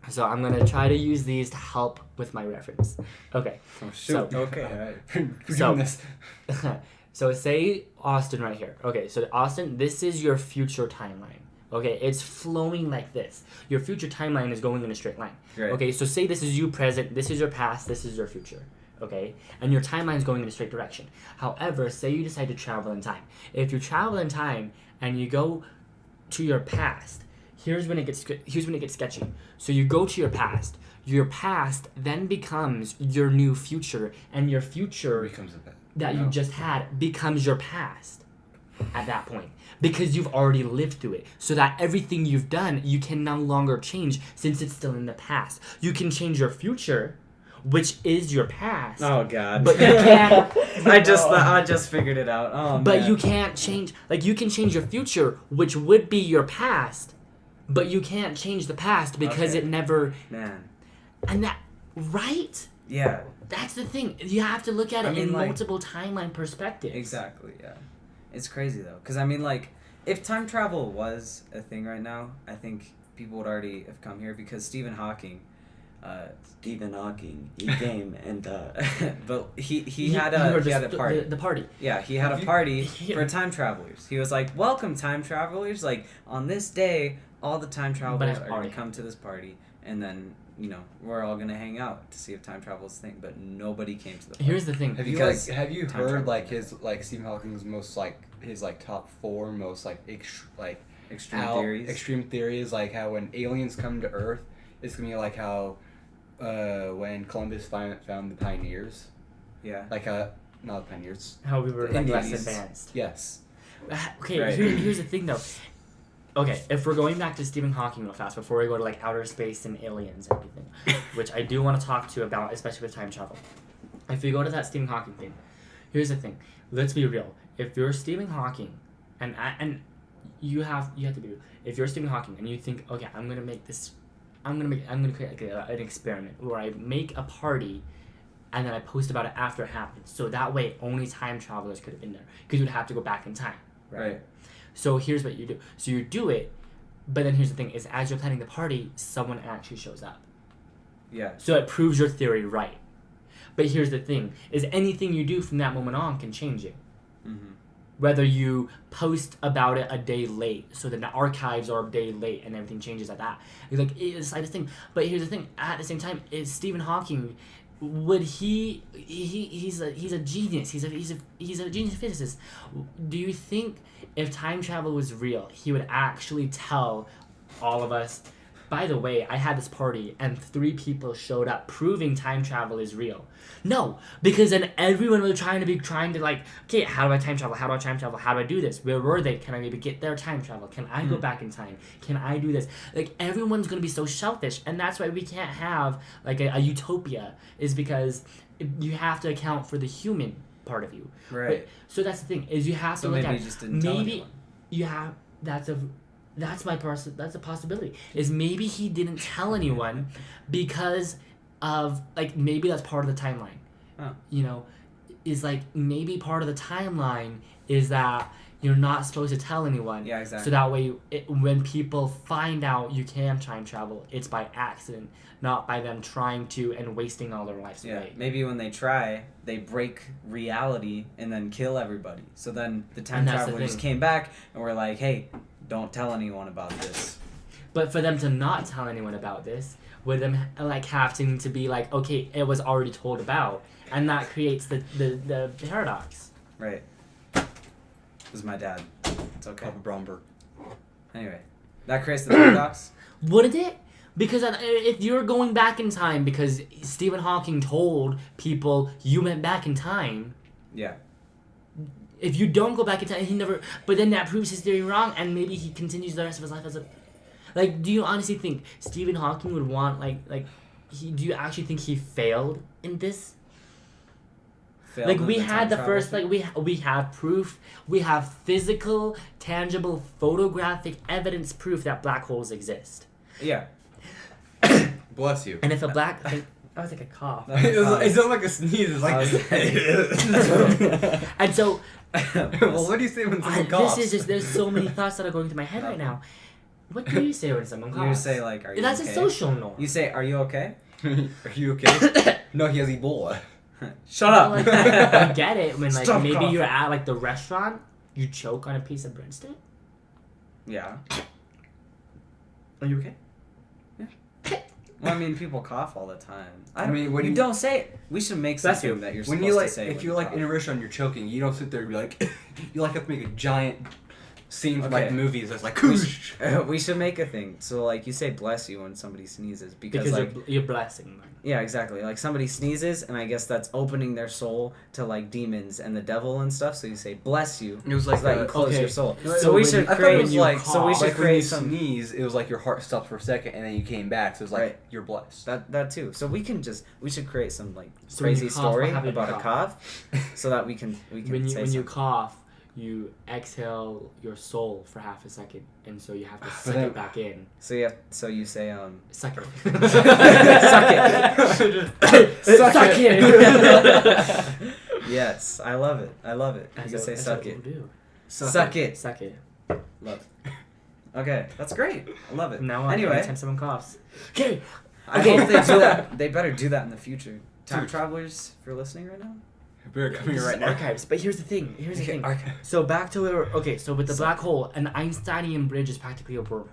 Speaker 2: So I'm gonna try to use these to help with my reference. Okay.
Speaker 1: Oh shoot.
Speaker 2: So-
Speaker 1: Okay.
Speaker 3: All right. We're
Speaker 2: So-
Speaker 3: doing this.
Speaker 2: So say Austin right here. Okay, so Austin, this is your future timeline. Okay, it's flowing like this. Your future timeline is going in a straight line.
Speaker 1: Right.
Speaker 2: Okay, so say this is you present, this is your past, this is your future. Okay, and your timeline is going in a straight direction. However, say you decide to travel in time. If you travel in time and you go to your past, here's when it gets sketchy. So you go to your past. Your past then becomes your new future, and your future
Speaker 3: Becomes a bit.
Speaker 2: that you just had becomes your past at that point because you've already lived through it, so that everything you've done you can no longer change since it's still in the past. You can change your future, which is your past,
Speaker 1: Oh god.
Speaker 2: but you can't
Speaker 1: I just figured it out. Oh man.
Speaker 2: but you can't change, like you can change your future, which would be your past, but you can't change the past because
Speaker 1: Okay.
Speaker 2: it never,
Speaker 1: Man.
Speaker 2: and that right,
Speaker 1: Yeah.
Speaker 2: that's the thing, you have to look at it
Speaker 1: I mean,
Speaker 2: in
Speaker 1: like-
Speaker 2: multiple timeline perspectives.
Speaker 1: Exactly, yeah. It's crazy though, because I mean, like, if time travel was a thing right now, I think people would already have come here because Stephen Hawking,
Speaker 4: He came and
Speaker 1: but he
Speaker 2: You
Speaker 1: had
Speaker 2: were
Speaker 1: a
Speaker 2: just
Speaker 1: party.
Speaker 2: the party.
Speaker 1: Yeah, he had a
Speaker 3: Have you-
Speaker 1: party
Speaker 2: Yeah.
Speaker 1: for time travelers. He was like, "Welcome, time travelers! Like on this day, all the time travelers
Speaker 2: it's
Speaker 1: are
Speaker 2: party.
Speaker 1: gonna come to this party, and then we're all gonna hang out to see if time travel is a thing." But nobody came to the party.
Speaker 2: Here's the thing.
Speaker 3: Have you
Speaker 1: Because
Speaker 3: have you
Speaker 1: time
Speaker 3: heard
Speaker 1: travel.
Speaker 3: like his Stephen Hawking's most his top 4 most
Speaker 1: Extreme theories.
Speaker 3: extreme theories, like how when aliens come to Earth, it's gonna be like how when Columbus found the pioneers,
Speaker 1: Yeah.
Speaker 3: like not the pioneers.
Speaker 2: How we were
Speaker 1: The
Speaker 2: like less
Speaker 1: Indians.
Speaker 2: advanced.
Speaker 3: Yes.
Speaker 2: Okay,
Speaker 1: Right.
Speaker 2: here's the thing though. Okay, if we're going back to Stephen Hawking real fast before we go to like outer space and aliens and everything, which I do want to talk to you about, especially with time travel. If we go to that Stephen Hawking thing, here's the thing. Let's be real. If you're Stephen Hawking, and you have to be real. If you're Stephen Hawking and you think, okay, I'm gonna create like an experiment where I make a party and then I post about it after it happens. So that way only time travelers could have been there. Because you'd have to go back in time.
Speaker 1: Right.
Speaker 2: So here's what you do. So you do it, but then here's the thing, is as you're planning the party, someone actually shows up.
Speaker 1: Yeah.
Speaker 2: So it proves your theory right. But here's the thing, is anything you do from that moment on can change it.
Speaker 1: Mm-hmm.
Speaker 2: Whether you post about it a day late, so then the archives are a day late and everything changes like that. You're like, it's like this thing. But here's the thing, at the same time, is Stephen Hawking, would he's a genius. He's a genius physicist. Do you think if time travel was real, he would actually tell all of us, by the way, I had this party and 3 people showed up proving time travel is real. No, because then everyone was trying to like, okay, how do I time travel? How do I time travel? How do I do this? Where were they? Can I maybe get their time travel? Can I go back in time? Can I do this? Like, everyone's going to be so selfish, and that's why we can't have like a utopia, is because you have to account for the human part of you.
Speaker 1: Right.
Speaker 2: So that's the thing, is you have to
Speaker 1: So
Speaker 2: look
Speaker 1: maybe
Speaker 2: at
Speaker 1: you just didn't tell
Speaker 2: maybe
Speaker 1: anyone.
Speaker 2: you have that's a possibility, is maybe he didn't tell anyone because of, like, maybe that's part of the timeline.
Speaker 1: Oh.
Speaker 2: You know, is like maybe part of the timeline is that you're not supposed to tell anyone.
Speaker 1: Yeah, exactly.
Speaker 2: So that way, when people find out you can time travel, it's by accident, not by them trying to and wasting all their lives away.
Speaker 1: Maybe when they try, they break reality and then kill everybody. So then the time travelers came back and were like, hey, don't tell anyone about this.
Speaker 2: But for them to not tell anyone about this, with them like having to be like, okay, it was already told about, and that creates the paradox.
Speaker 1: Right. This is my dad. It's okay.
Speaker 3: Papa Bromberg.
Speaker 1: Anyway, that creates the paradox.
Speaker 2: Wouldn't it? Because if you're going back in time because Stephen Hawking told people you went back in time.
Speaker 1: Yeah.
Speaker 2: If you don't go back in time, he never. But then that proves his theory wrong, and maybe he continues the rest of his life as a. Like, do you honestly think Stephen Hawking would want do you actually think he failed in this?
Speaker 1: Failed
Speaker 2: like,
Speaker 1: in
Speaker 2: we
Speaker 1: the
Speaker 2: had
Speaker 1: time
Speaker 2: the
Speaker 1: travel
Speaker 2: first,
Speaker 1: thing?
Speaker 2: like, we have proof, we have physical, tangible, photographic evidence proof that black holes exist.
Speaker 1: Yeah.
Speaker 3: Bless you.
Speaker 2: And if a black, that was like a cough.
Speaker 3: It's not like a sneeze. It's like.
Speaker 2: And so,
Speaker 3: Well, what do you say when someone coughs?
Speaker 2: this is just, there's so many thoughts that are going through my head right now. What do you say when someone coughs?
Speaker 1: You say, like, are you
Speaker 2: That's
Speaker 1: okay?
Speaker 2: a social norm.
Speaker 1: You say, are you okay?
Speaker 3: Are you okay? No, he has Ebola.
Speaker 1: Shut up.
Speaker 2: Like, I get it when, like,
Speaker 1: Stop
Speaker 2: maybe
Speaker 1: coughing.
Speaker 2: you're at, like, the restaurant, you choke on a piece of breadstick.
Speaker 1: Yeah.
Speaker 2: Are you okay?
Speaker 1: Well, I mean, people cough all the time.
Speaker 3: I mean, when
Speaker 1: you
Speaker 3: you-
Speaker 1: don't say it. We should make
Speaker 2: That's
Speaker 1: something
Speaker 2: you.
Speaker 1: that you're
Speaker 3: When
Speaker 1: supposed
Speaker 3: you like,
Speaker 1: to say.
Speaker 3: if
Speaker 1: when
Speaker 3: you're
Speaker 1: you
Speaker 3: like
Speaker 1: cough.
Speaker 3: in a restaurant, you're choking. You don't sit there and be like, you like have to make a giant scene from like
Speaker 1: Okay.
Speaker 3: movies. That's like,
Speaker 1: We should make a thing. So, like, you say "bless you" when somebody sneezes because like,
Speaker 2: you're blessing them.
Speaker 1: yeah, exactly. Like, somebody sneezes, and I guess that's opening their soul to, like, demons and the devil and stuff. So you say "bless you."
Speaker 3: It was like
Speaker 1: so that you close
Speaker 2: okay.
Speaker 1: your soul.
Speaker 2: So
Speaker 1: So we
Speaker 2: when
Speaker 1: should
Speaker 2: you-
Speaker 3: I thought it
Speaker 1: create.
Speaker 3: was like
Speaker 1: So we should
Speaker 3: like when
Speaker 1: create
Speaker 3: you
Speaker 1: some.
Speaker 3: sneeze, it was like your heart stopped for a second and then you came back. So it was like
Speaker 1: Right.
Speaker 3: you're blessed.
Speaker 1: That too. So we should create some like
Speaker 2: So when you
Speaker 1: crazy
Speaker 2: cough,
Speaker 1: story
Speaker 2: what happens when
Speaker 1: about
Speaker 2: you
Speaker 1: a cough, so that we can
Speaker 2: When
Speaker 1: say
Speaker 2: you
Speaker 1: something.
Speaker 2: cough, you exhale your soul for half a second, and so you have to suck
Speaker 3: then-
Speaker 2: it back in.
Speaker 1: So you say
Speaker 2: Suck it.
Speaker 1: Suck it.
Speaker 2: Suck it.
Speaker 1: Yes, I love it. You can say
Speaker 2: That's
Speaker 1: suck
Speaker 2: what
Speaker 1: it.
Speaker 2: people do.
Speaker 1: Suck it.
Speaker 2: Suck it.
Speaker 1: Love. Okay, that's great. I love it.
Speaker 2: From now on,
Speaker 1: Anyway,
Speaker 2: anytime someone coughs. Okay.
Speaker 1: I hope they do that. They better do that in the future. Time travelers, if you're listening right now.
Speaker 3: We're coming
Speaker 2: This
Speaker 3: right
Speaker 2: is
Speaker 3: now.
Speaker 2: archives, but here's the thing.
Speaker 3: Okay,
Speaker 2: So back to where. Okay, so with the black hole, an Einsteinian bridge is practically a wormhole,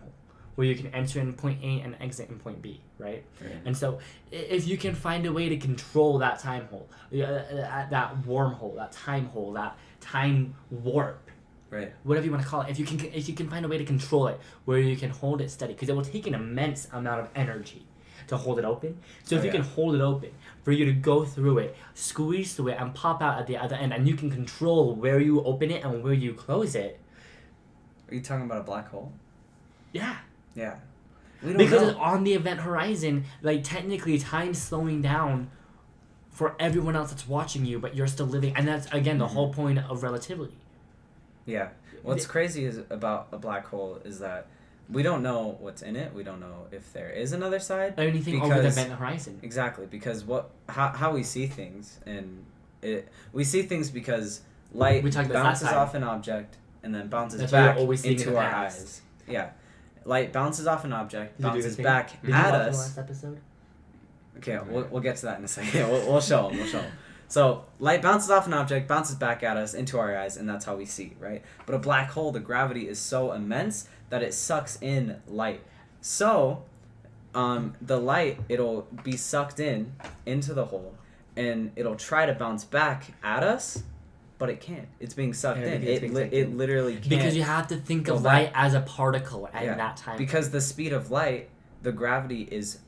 Speaker 2: where you can enter in point A and exit in point B, right? And so, if you can find a way to control that time hole, that wormhole, that time hole, that time warp,
Speaker 1: Right.
Speaker 2: whatever you want to call it, if you can find a way to control it, where you can hold it steady, because it will take an immense amount of energy to hold it open. So if you can hold it open, for you to go through it, squeeze through it, and pop out at the other end, and you can control where you open it and where you close it.
Speaker 1: Are you talking about a black hole?
Speaker 2: Yeah.
Speaker 1: Yeah. We don't
Speaker 2: Because
Speaker 1: know.
Speaker 2: it's on the event horizon, like, technically time's slowing down for everyone else that's watching you, but you're still living, and that's again the whole point of relativity.
Speaker 1: Yeah. What's crazy is about a black hole is that we don't know what's in it. We don't know if there is another side.
Speaker 2: Anything over the event horizon.
Speaker 1: Exactly, because how we see things, and we see things because light
Speaker 2: We talked about
Speaker 1: bounces
Speaker 2: that side.
Speaker 1: off an object and then bounces
Speaker 2: That's why you're
Speaker 1: back
Speaker 2: always seeing it
Speaker 1: into
Speaker 2: in
Speaker 1: our
Speaker 2: past.
Speaker 1: eyes. Yeah. Light bounces off an object,
Speaker 2: Did you do
Speaker 1: bounces
Speaker 2: the thing?
Speaker 1: back
Speaker 2: Did you
Speaker 1: at
Speaker 2: watch the
Speaker 1: us.
Speaker 2: last episode?
Speaker 1: Okay, we'll get to that in a second. We'll show them. We'll show them. So, light bounces off an object, bounces back at us into our eyes, and that's how we see, right? But a black hole, the gravity is so immense that it sucks in light. So, the light, it'll be sucked into the hole, and it'll try to bounce back at us, but it can't. It's being sucked in. It literally can't.
Speaker 2: Because you have to think
Speaker 1: go
Speaker 2: of
Speaker 1: back.
Speaker 2: light as a particle at
Speaker 1: Yeah,
Speaker 2: that time.
Speaker 1: Because the speed of light, the gravity is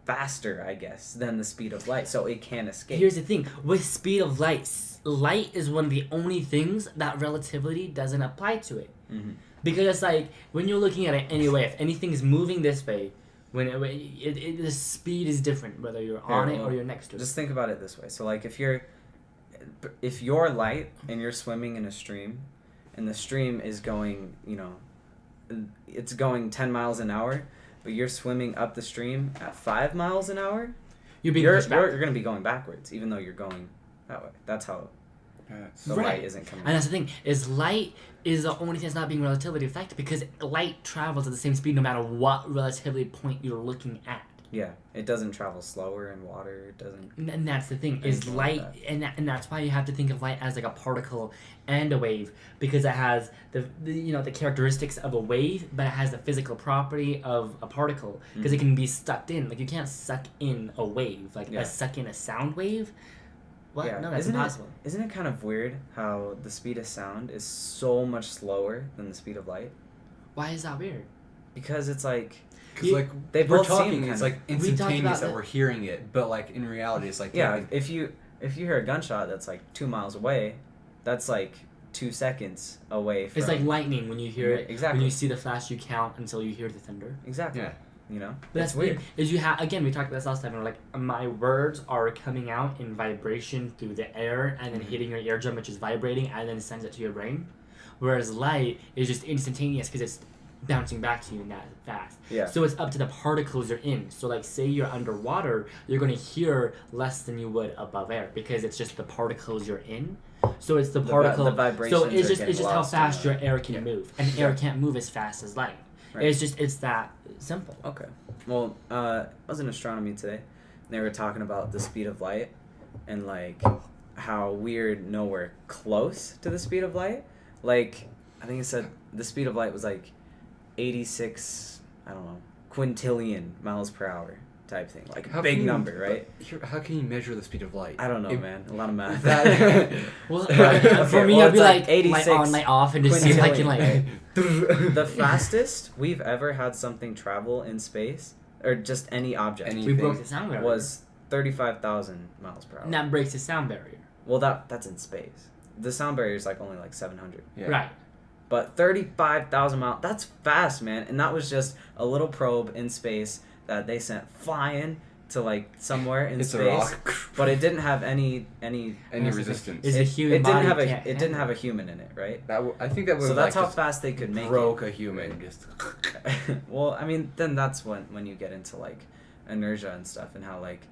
Speaker 1: faster, I guess, than the speed of light, so it can escape.
Speaker 2: Here's the thing. With speed of light, light is one of the only things that relativity doesn't apply to it.
Speaker 1: Mm-hmm.
Speaker 2: Because it's like, when you're looking at it anyway, if anything is moving this way, the speed is different, whether you're on it or you're next to it.
Speaker 1: Just think about it this way. So, like, if you're light and you're swimming in a stream, and the stream is going, it's going 10 miles an hour, but you're swimming up the stream at 5 miles an hour, you're going to be going backwards, even though you're going that way. That's how the light isn't coming.
Speaker 2: And that's the thing, is light is the only thing that's not being relativity affected, because light travels at the same speed no matter what relativity point you're looking at.
Speaker 1: Yeah, it doesn't travel slower in water. It doesn't.
Speaker 2: And that's the thing, is light, and that's why you have to think of light as like a particle and a wave, because it has the characteristics of a wave, but it has the physical property of a particle, because it can be sucked in. Like, you can't suck in a wave, suck in a sound wave. What?
Speaker 1: Yeah.
Speaker 2: No, that's impossible.
Speaker 1: Isn't it kind of weird how the speed of sound is so much slower than the speed of light?
Speaker 2: Why is that weird?
Speaker 1: Because it's like.
Speaker 3: Because
Speaker 1: they
Speaker 3: we're
Speaker 1: both
Speaker 3: talking,
Speaker 1: seem
Speaker 3: it's
Speaker 1: kind
Speaker 3: like instantaneous that
Speaker 2: that.
Speaker 3: we're hearing it, but like in reality, it's like
Speaker 1: if you hear a gunshot that's like 2 miles away, that's like 2 seconds away from.
Speaker 2: It's like lightning when you hear it.
Speaker 1: Exactly.
Speaker 2: When you see the flash, you count until you hear the thunder.
Speaker 1: Exactly.
Speaker 3: Yeah.
Speaker 2: But that's weird. Is we talked about this last time. And we're like, my words are coming out in vibration through the air and then hitting your eardrum, which is vibrating, and then sends it to your brain. Whereas light is just instantaneous because it's bouncing back to you that fast.
Speaker 1: Yeah.
Speaker 2: So it's up to the particles you're in. So like, say you're underwater, you're gonna hear less than you would above air because it's just the particles you're in. So it's the particle.
Speaker 1: The vibrations.
Speaker 2: So it's just how
Speaker 1: lost
Speaker 2: fast your air can move, and air can't move as fast as light.
Speaker 1: Right.
Speaker 2: It's that simple.
Speaker 1: Okay. Well, I was in astronomy today, and they were talking about the speed of light, and like how we're nowhere close to the speed of light. Like, I think it said the speed of light was like 86, I don't know, quintillion miles per hour type thing. Like a big number, right?
Speaker 3: How can you measure the speed of light?
Speaker 1: I don't know, man. A lot of math.
Speaker 2: Well, for me, I'd be like
Speaker 1: 86
Speaker 2: on, light off, and just see if I can like.
Speaker 1: The fastest we've ever had something travel in space, or just any object,
Speaker 2: We broke the sound barrier.
Speaker 1: was 35,000 miles per hour.
Speaker 2: And that breaks the sound barrier.
Speaker 1: Well, that's in space. The sound barrier is like only like 700.
Speaker 3: Yeah.
Speaker 2: Right.
Speaker 1: But 35,000 miles, that's fast, man. And that was just a little probe in space that they sent flying to like somewhere in
Speaker 3: It's
Speaker 1: space.
Speaker 3: a rock.
Speaker 1: But it didn't have any
Speaker 3: resistance.
Speaker 2: Is
Speaker 1: it,
Speaker 2: a human
Speaker 1: it didn't
Speaker 2: body
Speaker 1: have a
Speaker 2: can't
Speaker 1: it didn't
Speaker 2: handle
Speaker 1: have a human in it, right?
Speaker 3: I think that would
Speaker 1: So that's
Speaker 3: like
Speaker 1: how fast they could make
Speaker 3: broke
Speaker 1: it.
Speaker 3: a human. Just
Speaker 1: Well, I mean, then that's when you get into like inertia and stuff, and how like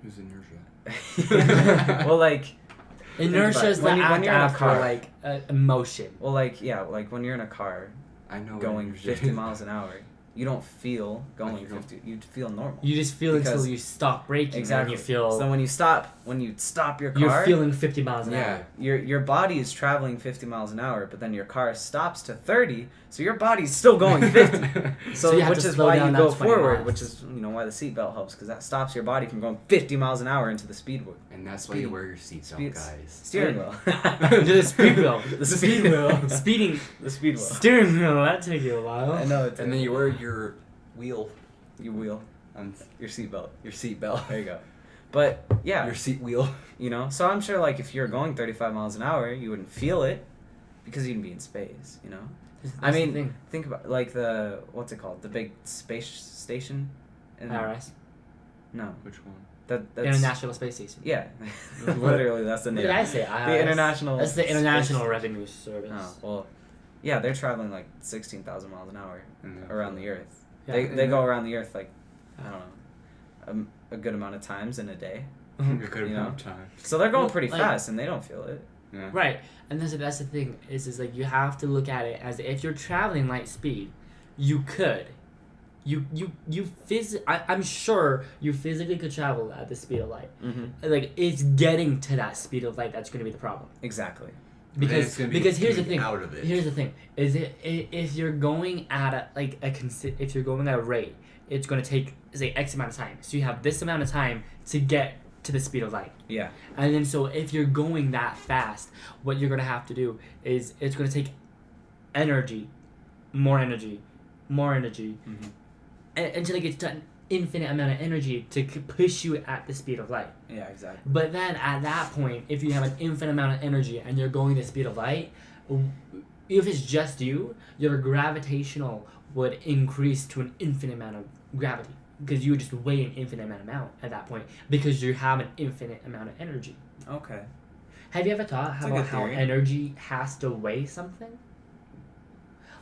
Speaker 3: who's inertia?
Speaker 1: well, like
Speaker 2: Inertia is the
Speaker 1: when
Speaker 2: act
Speaker 1: you're in a
Speaker 2: after
Speaker 1: car.
Speaker 2: like emotion.
Speaker 1: well, like yeah, like when you're in a car
Speaker 3: I know.
Speaker 1: going
Speaker 3: inertia
Speaker 1: 50
Speaker 3: is.
Speaker 1: miles an hour, you don't feel going
Speaker 3: Like you don't-
Speaker 1: 50. You feel normal.
Speaker 2: You just feel until
Speaker 1: Because-
Speaker 2: you stop braking.
Speaker 1: Exactly.
Speaker 2: And you feel
Speaker 1: So when you stop your car,
Speaker 2: you're feeling 50 miles an
Speaker 3: Yeah.
Speaker 2: hour.
Speaker 1: your body is traveling 50 miles an hour, but then your car stops to 30, so your body's still going 50. So
Speaker 2: you have
Speaker 1: which
Speaker 2: to
Speaker 1: is
Speaker 2: slow
Speaker 1: why
Speaker 2: down
Speaker 1: you
Speaker 2: that
Speaker 1: go
Speaker 2: 20
Speaker 1: forward,
Speaker 2: miles.
Speaker 1: which is why the seatbelt helps, because that stops your body from going 50 miles an hour into the speedway.
Speaker 3: And that's why you wear your seatbelt, guys.
Speaker 1: Steering wheel.
Speaker 2: The speed wheel.
Speaker 1: The speed wheel.
Speaker 2: Speeding.
Speaker 1: The speed wheel.
Speaker 2: Steering wheel. That take you a while.
Speaker 1: I know it's
Speaker 3: And then you wear your wheel
Speaker 1: you wheel
Speaker 3: on
Speaker 1: your seatbelt.
Speaker 3: your seatbelt.
Speaker 1: There you go. But yeah,
Speaker 3: Your seat wheel.
Speaker 1: so I'm sure like if you're going 35 miles an hour, you wouldn't feel it because you'd be in space,
Speaker 2: That's
Speaker 1: I
Speaker 2: the
Speaker 1: mean,
Speaker 2: thing.
Speaker 1: think about like what's it called? The big space station?
Speaker 2: IRS.
Speaker 1: No.
Speaker 3: Which one?
Speaker 1: That's
Speaker 2: International Space Station.
Speaker 1: Yeah. Literally that's the
Speaker 2: What
Speaker 1: name.
Speaker 2: did I say? IRS.
Speaker 1: The International
Speaker 2: That's the
Speaker 1: Space-
Speaker 2: International Revenue Service.
Speaker 1: Oh, well. Yeah, they're traveling like 16,000 miles an hour around the earth.
Speaker 2: Yeah.
Speaker 1: They go around the earth like I don't know, a good amount of times in a day.
Speaker 3: A good
Speaker 1: You
Speaker 3: amount
Speaker 1: know?
Speaker 3: of time.
Speaker 1: So they're going
Speaker 2: Well,
Speaker 1: pretty
Speaker 2: like-
Speaker 1: fast and they don't feel it.
Speaker 3: Yeah.
Speaker 2: Right, and that's the thing is like you have to look at it as if you're traveling light speed, you could, I'm sure you physically could travel at the speed of light.
Speaker 1: Mm-hmm.
Speaker 2: Like it's getting to that speed of light that's going to be the problem.
Speaker 1: Exactly.
Speaker 2: Because here's the thing.
Speaker 3: Out of it.
Speaker 2: Here's the thing: is if you're going at if you're going at a rate, it's going to take say X amount of time. So you have this amount of time to get to the speed of light.
Speaker 1: Yeah.
Speaker 2: And then so if you're going that fast, what you're going to have to do is it's going to take energy, more energy, more energy.
Speaker 1: Mm-hmm.
Speaker 2: until it gets to an infinite amount of energy to push you at the speed of light.
Speaker 1: Yeah, exactly.
Speaker 2: But then at that point, if you have an infinite amount of energy and you're going the speed of light, if it's just you, your gravitational would increase to an infinite amount of gravity because you would just weigh an infinite amount at that point because you have an infinite amount of energy.
Speaker 1: Okay.
Speaker 2: Have you ever thought about how energy has to weigh something?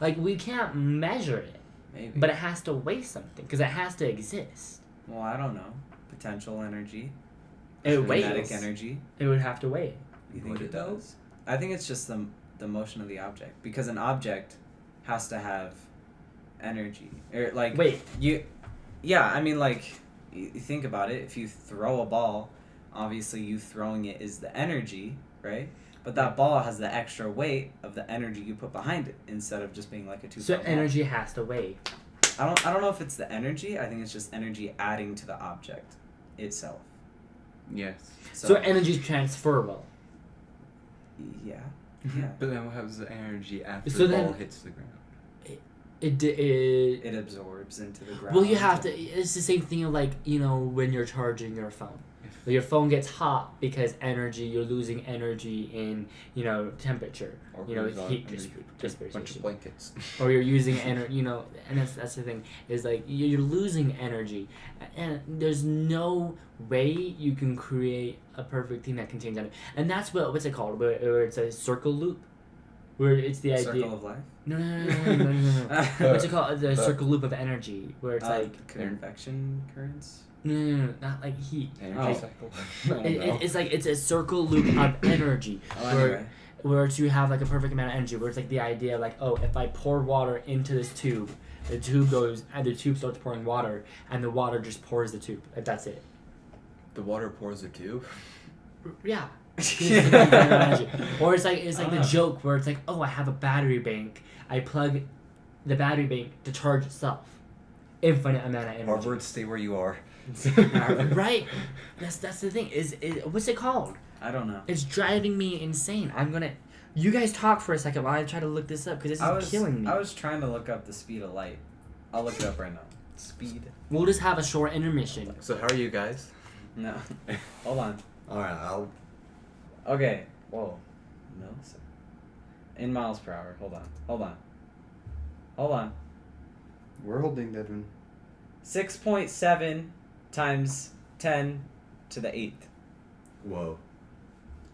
Speaker 2: Like, we can't measure it,
Speaker 1: Maybe.
Speaker 2: but it has to weigh something because it has to exist.
Speaker 1: Well, I don't know. Potential energy.
Speaker 2: It
Speaker 1: Kinetic
Speaker 2: weighs.
Speaker 1: energy.
Speaker 2: It would have to weigh.
Speaker 1: You think
Speaker 3: Would
Speaker 1: it
Speaker 3: it though?
Speaker 1: does? I think it's just the motion of the object because an object has to have energy or like
Speaker 2: Wait.
Speaker 1: Yeah, I mean, like, you think about it. If you throw a ball, obviously you throwing it is the energy, right? But that ball has the extra weight of the energy you put behind it instead of just being like a 2
Speaker 2: So energy has to weigh.
Speaker 1: I don't know if it's the energy. I think it's just energy adding to the object itself.
Speaker 3: Yes.
Speaker 2: So energy is transferable.
Speaker 1: Yeah.
Speaker 3: Yeah.
Speaker 1: Yeah.
Speaker 3: But then what happens to the energy after
Speaker 2: So
Speaker 3: the
Speaker 2: then-
Speaker 3: ball hits the ground?
Speaker 2: It
Speaker 1: It absorbs into the ground.
Speaker 2: Well, you have to. It's the same thing of like, you know, when you're charging your phone. Your phone gets hot because energy. You're losing energy in, you know, temperature.
Speaker 3: Or
Speaker 2: You know,
Speaker 3: goes on
Speaker 2: heat
Speaker 3: underneath a bunch
Speaker 2: dispersation.
Speaker 3: of blankets.
Speaker 2: Or you're using energy. You know, and that's the thing is like you're losing energy, and there's no way you can create a perfect thing that contains energy. And that's what's it called? Where it's a circle loop, where it's the idea.
Speaker 1: Circle of life.
Speaker 2: No. What's it called? The circle loop of energy, where it's like
Speaker 1: convection currents.
Speaker 2: no, not like heat.
Speaker 3: Energy cycle.
Speaker 2: It's like it's a circle loop of energy
Speaker 1: Anyway.
Speaker 2: where it's you have like a perfect amount of energy. Where it's like the idea like, oh, if I pour water into this tube, the tube goes and the tube starts pouring water, and the water just pours the tube. That's it.
Speaker 3: The water pours the tube.
Speaker 2: Yeah. Or it's like the joke where it's like, oh, I have a battery bank. I plug the battery bank to charge itself. Infinite amount of energy.
Speaker 3: Harvard, stay where you are.
Speaker 2: Right. That's the thing. Is what's it called?
Speaker 1: I don't know.
Speaker 2: It's driving me insane. You guys talk for a second while I try to look this up because this is killing me.
Speaker 1: I was trying to look up the speed of light. I'll look it up right now. Speed.
Speaker 2: We'll just have a short intermission.
Speaker 3: So how are you guys?
Speaker 1: No. Hold on.
Speaker 3: Alright, I'll...
Speaker 1: Okay. Whoa. No. In miles per hour. Hold on.
Speaker 3: We're holding Devin.
Speaker 1: 6.7 times 10 to the 8th.
Speaker 3: Whoa.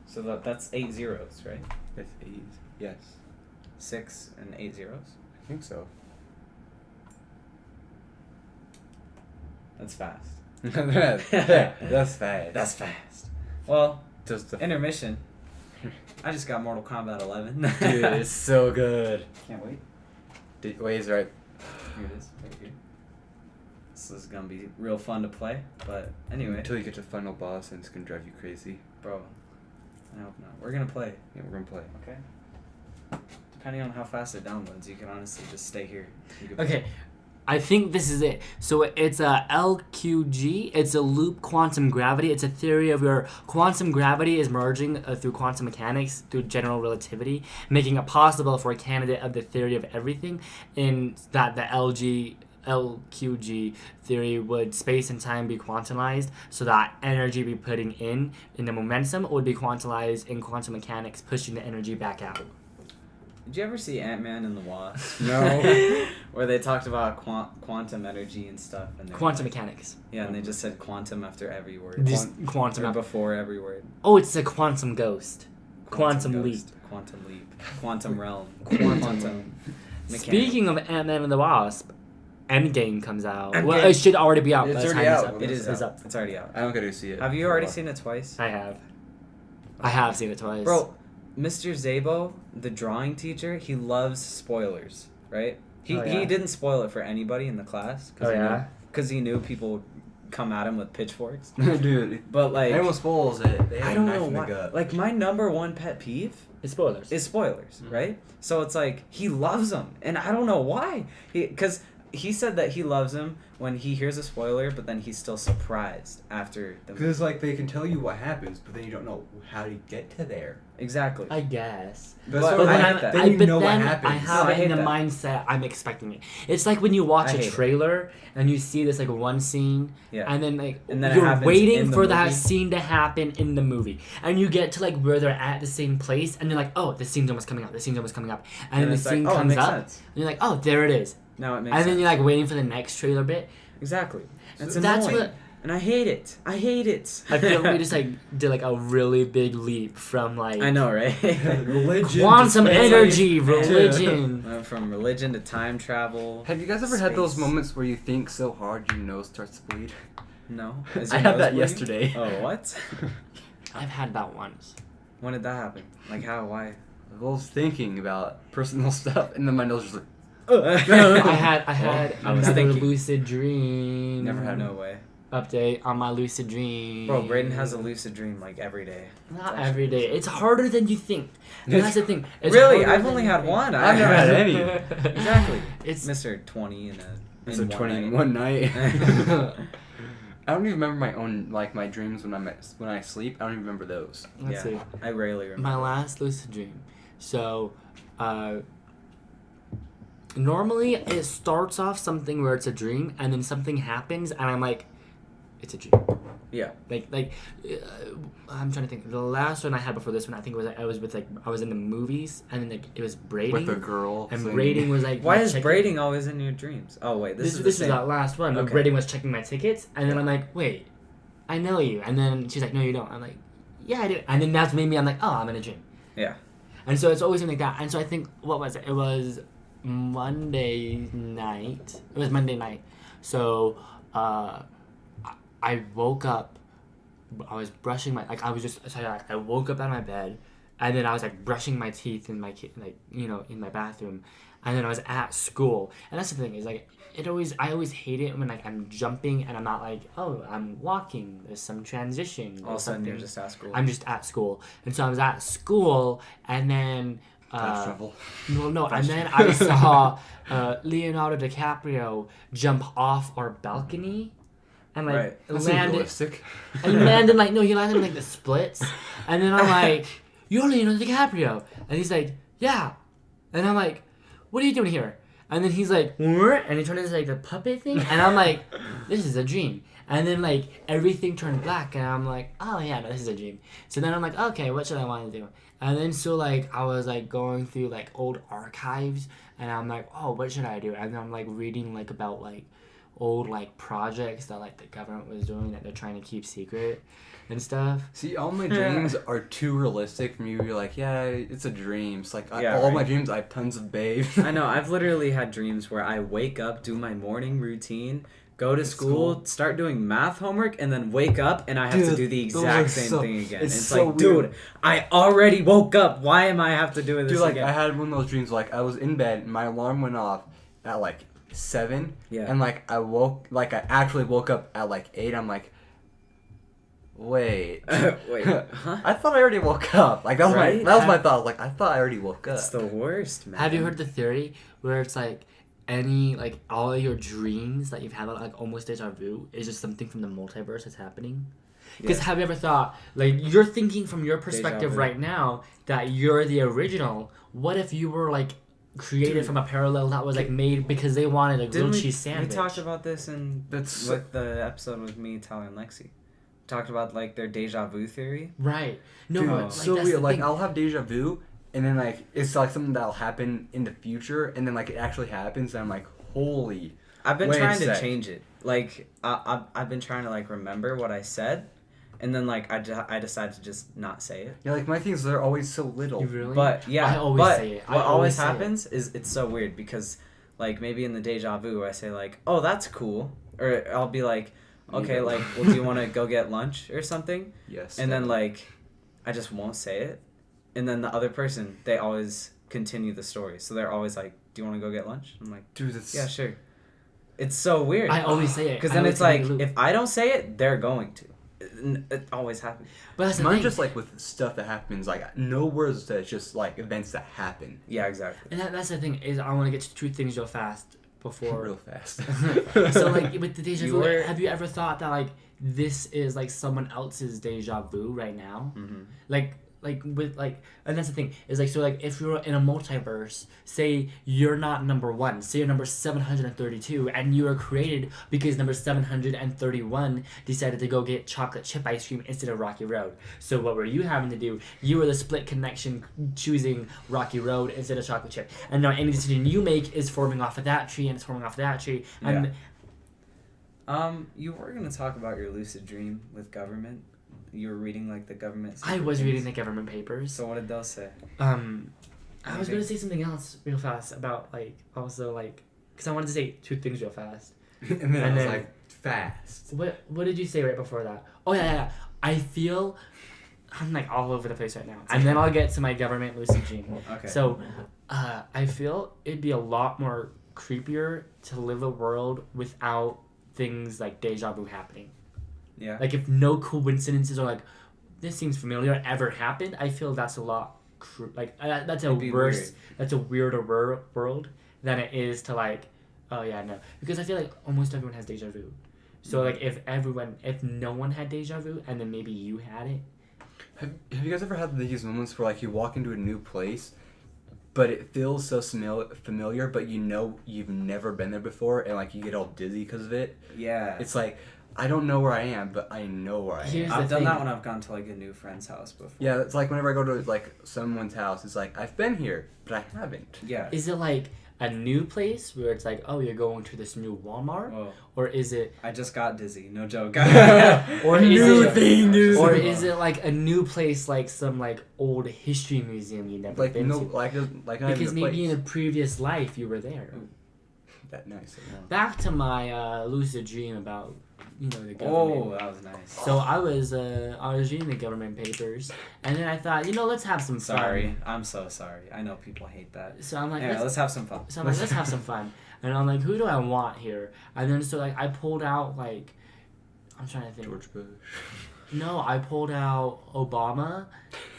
Speaker 1: So that's 8 zeros, right?
Speaker 3: That's 8. Yes.
Speaker 1: 6 and 8 zeros.
Speaker 3: I think so.
Speaker 1: That's fast.
Speaker 3: That's fast.
Speaker 1: That's fast. Well,
Speaker 3: Just the...
Speaker 1: intermission. I just got Mortal Kombat 11.
Speaker 3: Dude, it's so good.
Speaker 1: Can't wait.
Speaker 3: Wait, he's right.
Speaker 1: Here it is, right here. This is gonna be real fun to play, but anyway.
Speaker 3: Until you get to the final boss and it's gonna drive you crazy.
Speaker 1: Bro, I hope not. We're gonna play.
Speaker 3: Yeah, we're gonna play.
Speaker 1: Okay. Depending on how fast it downloads, you can honestly just stay here. You can
Speaker 2: Okay. I think this is it. So it's a LQG. It's a loop quantum gravity. It's a theory of where quantum gravity is merging through quantum mechanics, through general relativity, making it possible for a candidate of the theory of everything, in that the LQG theory would space and time be quantized, so that energy be putting in the momentum would be quantized in quantum mechanics, pushing the energy back out.
Speaker 1: Did you ever see Ant-Man and the Wasp?
Speaker 3: No.
Speaker 1: Where they talked about quantum energy and stuff. And
Speaker 2: Quantum mechanics.
Speaker 1: Yeah, and they just said quantum after every word.
Speaker 2: Just quantum.
Speaker 1: Or before every word.
Speaker 2: Oh, it's a quantum ghost. Quantum leap.
Speaker 1: ghost, Quantum leap. Quantum realm. Quantum. mechanic.
Speaker 2: Speaking of Ant-Man and the Wasp, Endgame comes out.
Speaker 1: Endgame.
Speaker 2: Well, it should already be out.
Speaker 3: It's
Speaker 2: by the
Speaker 3: already
Speaker 2: time
Speaker 3: out.
Speaker 2: this episode
Speaker 1: It is
Speaker 2: is
Speaker 1: up. It's already out.
Speaker 3: I don't get to see it.
Speaker 1: Have you already seen it twice?
Speaker 2: I have. I have seen it twice.
Speaker 1: Bro, Mr. Zabo, the drawing teacher, he loves spoilers, right? He didn't spoil it for anybody in the class.
Speaker 2: Oh, yeah?
Speaker 1: Because he knew people would come at him with pitchforks.
Speaker 3: Dude,
Speaker 1: But, like,
Speaker 3: anyone spoils it, they have
Speaker 1: I
Speaker 3: a
Speaker 1: don't
Speaker 3: knife
Speaker 1: know
Speaker 3: in the
Speaker 1: why.
Speaker 3: gut.
Speaker 1: Like, my number one pet peeve
Speaker 2: It's spoilers.
Speaker 1: is spoilers, right? So it's like, he loves them. And I don't know why. Because he said that he loves him when he hears a spoiler, but then he's still surprised after the movie.
Speaker 3: Because like they can tell you what happens, but then you don't know how to get to there.
Speaker 1: Exactly.
Speaker 2: I guess.
Speaker 3: That's
Speaker 1: But
Speaker 3: what
Speaker 1: I
Speaker 3: I
Speaker 1: hate that.
Speaker 3: Then you
Speaker 2: but
Speaker 3: know what
Speaker 2: then
Speaker 3: happens.
Speaker 2: I have
Speaker 1: No, I
Speaker 2: it in
Speaker 1: hate
Speaker 2: the
Speaker 1: that.
Speaker 2: mindset I'm expecting it. It's like when you watch
Speaker 1: I
Speaker 2: a
Speaker 1: hate it.
Speaker 2: trailer and you see this like one scene,
Speaker 1: Yeah.
Speaker 2: and then like
Speaker 1: And then it
Speaker 2: you're
Speaker 1: happens in
Speaker 2: waiting
Speaker 1: the
Speaker 2: for that
Speaker 1: movie.
Speaker 2: scene to happen in the movie, and you get to like where they're at the same place, and you're like, oh, the scene's almost coming up. The scene's almost coming up, and then the
Speaker 1: it's
Speaker 2: scene
Speaker 1: like, oh, it
Speaker 2: comes
Speaker 1: makes
Speaker 2: up,
Speaker 1: sense.
Speaker 2: and you're like, oh, there it is,
Speaker 1: Now it makes
Speaker 2: and
Speaker 1: sense.
Speaker 2: then you're like waiting for the next trailer bit.
Speaker 1: Exactly. It's
Speaker 2: That's
Speaker 1: annoying.
Speaker 2: what-
Speaker 1: And I hate it. I hate it.
Speaker 2: I feel like we just like did like a really big leap from like
Speaker 1: I know, right?
Speaker 3: Religion.
Speaker 2: quantum
Speaker 3: to space.
Speaker 2: energy, religion.
Speaker 1: Went from religion to time travel.
Speaker 3: Have you guys ever had those
Speaker 1: Space.
Speaker 3: moments where you think so hard your nose starts to bleed?
Speaker 1: No.
Speaker 3: I had that yesterday.
Speaker 1: Oh, what?
Speaker 2: I've had that once.
Speaker 1: When did that happen? Like how? Why?
Speaker 3: I was thinking about personal stuff, and then my nose was like,
Speaker 2: I had
Speaker 1: I was
Speaker 2: another
Speaker 1: thinking.
Speaker 2: lucid dream.
Speaker 3: Never had
Speaker 1: No way.
Speaker 2: Update on my lucid dream.
Speaker 1: Bro, Brayden has a lucid dream like every day.
Speaker 2: Not every day. It's harder than you think. And that's the thing. It's
Speaker 1: Really?
Speaker 2: harder
Speaker 1: I've
Speaker 2: than
Speaker 1: only
Speaker 2: you
Speaker 1: had
Speaker 2: think.
Speaker 1: one.
Speaker 3: I've never had any.
Speaker 1: Exactly.
Speaker 2: It's
Speaker 1: Mr. 20 in a.
Speaker 3: it's
Speaker 1: in
Speaker 3: a
Speaker 1: one
Speaker 3: 20 in
Speaker 1: night.
Speaker 3: one night. I don't even remember my own, like, my dreams when I sleep. I don't even remember those.
Speaker 2: let's see.
Speaker 1: I rarely remember.
Speaker 2: My last lucid dream. So, normally it starts off something where it's a dream, and then something happens, and I'm like, it's a dream.
Speaker 1: Yeah.
Speaker 2: I'm trying to think. The last one I had before this one, I think I was in the movies, and then like it was braiding.
Speaker 3: With a girl.
Speaker 2: And
Speaker 3: singing.
Speaker 2: braiding was like.
Speaker 1: Why
Speaker 2: my
Speaker 1: is
Speaker 2: ticket.
Speaker 1: braiding always in your dreams? Oh wait, this is
Speaker 2: This
Speaker 1: the
Speaker 2: is
Speaker 1: same.
Speaker 2: that last one.
Speaker 1: Okay.
Speaker 2: Braiding was checking my tickets, and then I'm like, wait, I know you. And then she's like, no, you don't. I'm like, yeah, I do. And then that's made me. I'm like, oh, I'm in a dream.
Speaker 1: Yeah.
Speaker 2: And so it's always something like that. And so I think, what was it? It was Monday night. It was Monday night. So I woke up. I was brushing my I woke up out of my bed, and then I was like brushing my teeth in my in my bathroom, and then I was at school. And that's the thing is like I always hate it when like I'm jumping and I'm not like, oh, I'm walking. There's some transition.
Speaker 1: All of a sudden
Speaker 2: something.
Speaker 1: you're just at school.
Speaker 2: I'm just at school, and so I was at school, and then.
Speaker 3: Fast travel.
Speaker 2: Well, no, and then I saw Leonardo DiCaprio jump off our balcony, and like
Speaker 1: Right.
Speaker 3: That's
Speaker 2: landed.
Speaker 3: realistic.
Speaker 2: And he landed like he landed in like the splits, and then I'm like, "You're Leonardo DiCaprio," and he's like, "Yeah," and I'm like, "What are you doing here?" And then he's like, "What?" And he turned into like the puppet thing, and I'm like, "This is a dream." And then like everything turned black, and I'm like, "Oh yeah, no, this is a dream." So then I'm like, "Okay, what should I want to do?" And then so like I was like going through like old archives, and I'm like, "Oh, what should I do?" And I'm like reading like about like old like projects that like the government was doing that they're trying to keep secret and stuff.
Speaker 3: See, all my dreams are too realistic for me to be like, yeah, it's a dream. It's like,
Speaker 1: Yeah,
Speaker 3: all
Speaker 1: right.
Speaker 3: my dreams, I have tons of babes.
Speaker 1: I know. I've literally had dreams where I wake up, do my morning routine, go to school, start doing math homework, and then wake up and I have to
Speaker 3: Dude,
Speaker 1: do the
Speaker 3: those
Speaker 1: exact
Speaker 3: are
Speaker 1: same
Speaker 3: so-
Speaker 1: thing again.
Speaker 3: it's
Speaker 1: It's
Speaker 3: so
Speaker 1: like,
Speaker 3: weird.
Speaker 1: dude, I already woke up. Why am I have to do this
Speaker 3: Dude, like,
Speaker 1: again?
Speaker 3: I had one of those dreams, like, I was in bed, my alarm went off at, like, 7,
Speaker 1: Yeah.
Speaker 3: and, like, I actually woke up at, like, 8, I'm like, wait.
Speaker 1: Wait, huh?
Speaker 3: I thought I already woke up. Like, that was
Speaker 1: Right?
Speaker 3: my thought. Like, I thought I already woke up.
Speaker 1: It's the worst, man.
Speaker 2: Have you heard the theory where it's like any like all of your dreams that you've had like almost deja vu is just something from the multiverse that's happening? Because
Speaker 1: Yeah.
Speaker 2: have you ever thought like you're thinking from your perspective
Speaker 1: vu.
Speaker 2: right now that you're the original? What if you were like created
Speaker 1: Dude.
Speaker 2: from a parallel that was like made because they wanted a
Speaker 1: Didn't
Speaker 2: grilled
Speaker 1: we,
Speaker 2: cheese sandwich?
Speaker 1: we talked about this in
Speaker 3: That's
Speaker 1: with the episode with me, Tyler, and Lexi. Talked about like their deja vu theory.
Speaker 2: Right. No,
Speaker 3: Dude,
Speaker 2: but,
Speaker 3: it's
Speaker 2: like,
Speaker 3: so
Speaker 2: that's
Speaker 3: weird.
Speaker 2: the
Speaker 3: Like,
Speaker 2: thing.
Speaker 3: I'll have deja vu, and then, like, it's, like, something that'll happen in the future, and then, like, it actually happens, and I'm like, holy...
Speaker 1: I've been
Speaker 3: Wait a
Speaker 1: trying to
Speaker 3: sec.
Speaker 1: change it. Like, I've been trying to like remember what I said, and then like I decided to just not say it.
Speaker 3: Yeah, like, my things, they're always so little.
Speaker 2: You really?
Speaker 1: But yeah,
Speaker 2: I always
Speaker 1: but
Speaker 2: say it. I
Speaker 1: what
Speaker 2: always
Speaker 1: always
Speaker 2: say it.
Speaker 1: happens is it's so weird because like maybe in the deja vu I say like, oh, that's cool, or I'll be like, okay,
Speaker 3: Neither.
Speaker 1: like, well, do you want to go get lunch or something?
Speaker 3: Yes.
Speaker 1: And then
Speaker 3: definitely.
Speaker 1: like I just won't say it, and then the other person, they always continue the story, so they're always like, do you want to go get lunch? I'm like,
Speaker 3: Dude, that's...
Speaker 1: yeah, sure. It's so weird.
Speaker 2: I always say it.
Speaker 1: Because
Speaker 2: I
Speaker 1: then
Speaker 2: always
Speaker 1: it's
Speaker 2: say
Speaker 1: like,
Speaker 2: it.
Speaker 1: if I don't say it, they're going to. It always happens.
Speaker 2: But that's the
Speaker 3: Mine's
Speaker 2: thing.
Speaker 3: just, like, with stuff that happens, like, no words that it's just, like, events that happen.
Speaker 1: Yeah, exactly.
Speaker 2: And that's the thing is I want to get to two things real fast before.
Speaker 3: Real fast.
Speaker 2: So like with the deja
Speaker 1: You
Speaker 2: vu,
Speaker 1: were-
Speaker 2: have you ever thought that like this is like someone else's deja vu right now?
Speaker 1: Mm-hmm.
Speaker 2: Like with like, and that's the thing is like, so like if you're in a multiverse, say you're not number 1, say you're number 732, and you were created because number 731 decided to go get chocolate chip ice cream instead of Rocky Road. So what were you having to do? You were the split connection choosing Rocky Road instead of chocolate chip, and now any decision you make is forming off of that tree, and it's forming off of that tree, and
Speaker 1: You were gonna talk about your lucid dream with government. You were reading like the government.
Speaker 2: I was reading the government papers.
Speaker 1: So what did those say?
Speaker 2: I was gonna say something else real fast about like also like because I wanted to say 2 things real fast.
Speaker 3: And then I
Speaker 2: And
Speaker 3: was
Speaker 2: then-
Speaker 3: like, fast.
Speaker 2: What did you say right before that? Oh yeah. I feel I'm like all over the place right now, and then I'll get to my government lucid dream.
Speaker 1: Okay.
Speaker 2: So, I feel it'd be a lot more creepier to live a world without things like deja vu happening.
Speaker 1: Yeah.
Speaker 2: Like if no coincidences or like this seems familiar ever happened, I feel that's a lot that's a
Speaker 1: It'd be
Speaker 2: worse
Speaker 1: weird.
Speaker 2: that's a weirder world than it is to like oh yeah no, because I feel like almost everyone has deja vu. So like if no one had deja vu and then maybe you had it.
Speaker 3: Have you guys ever had these moments where like you walk into a new place, but it feels so familiar, but you know you've never been there before, and like you get all dizzy because of it?
Speaker 1: Yeah.
Speaker 3: It's like, I don't know where I am, but I know where I am.
Speaker 2: Here's
Speaker 1: I've
Speaker 2: the
Speaker 1: done
Speaker 2: thing.
Speaker 1: that when I've gone to like a new friend's house before.
Speaker 3: Yeah, it's like whenever I go to like someone's house, it's like, I've been here, but I haven't.
Speaker 1: Yeah.
Speaker 2: Is it like a new place where it's like, oh, you're going to this new Walmart,
Speaker 1: Whoa.
Speaker 2: or is it,
Speaker 1: I just got dizzy. No joke.
Speaker 2: or is
Speaker 3: New
Speaker 2: it,
Speaker 3: thing, new
Speaker 2: or
Speaker 3: thing.
Speaker 2: is it like a new place, like some like old history museum you never
Speaker 3: Like
Speaker 2: been
Speaker 3: no,
Speaker 2: to?
Speaker 3: like not
Speaker 2: Because
Speaker 3: even a
Speaker 2: maybe in a
Speaker 3: place.
Speaker 2: previous life you were there.
Speaker 3: That nice.
Speaker 2: Back to my lucid dream about the government.
Speaker 1: Oh, that was nice.
Speaker 2: So I was reading the government papers, and then I thought, let's have some fun.
Speaker 1: Sorry. I'm so sorry. I know people hate that.
Speaker 2: So I'm like,
Speaker 1: Anyway, let's have some fun.
Speaker 2: So I'm like, let's have some fun. And I'm like, who do I want here? And then so like I pulled out like, I'm trying to think.
Speaker 3: George Bush.
Speaker 2: No, I pulled out Obama,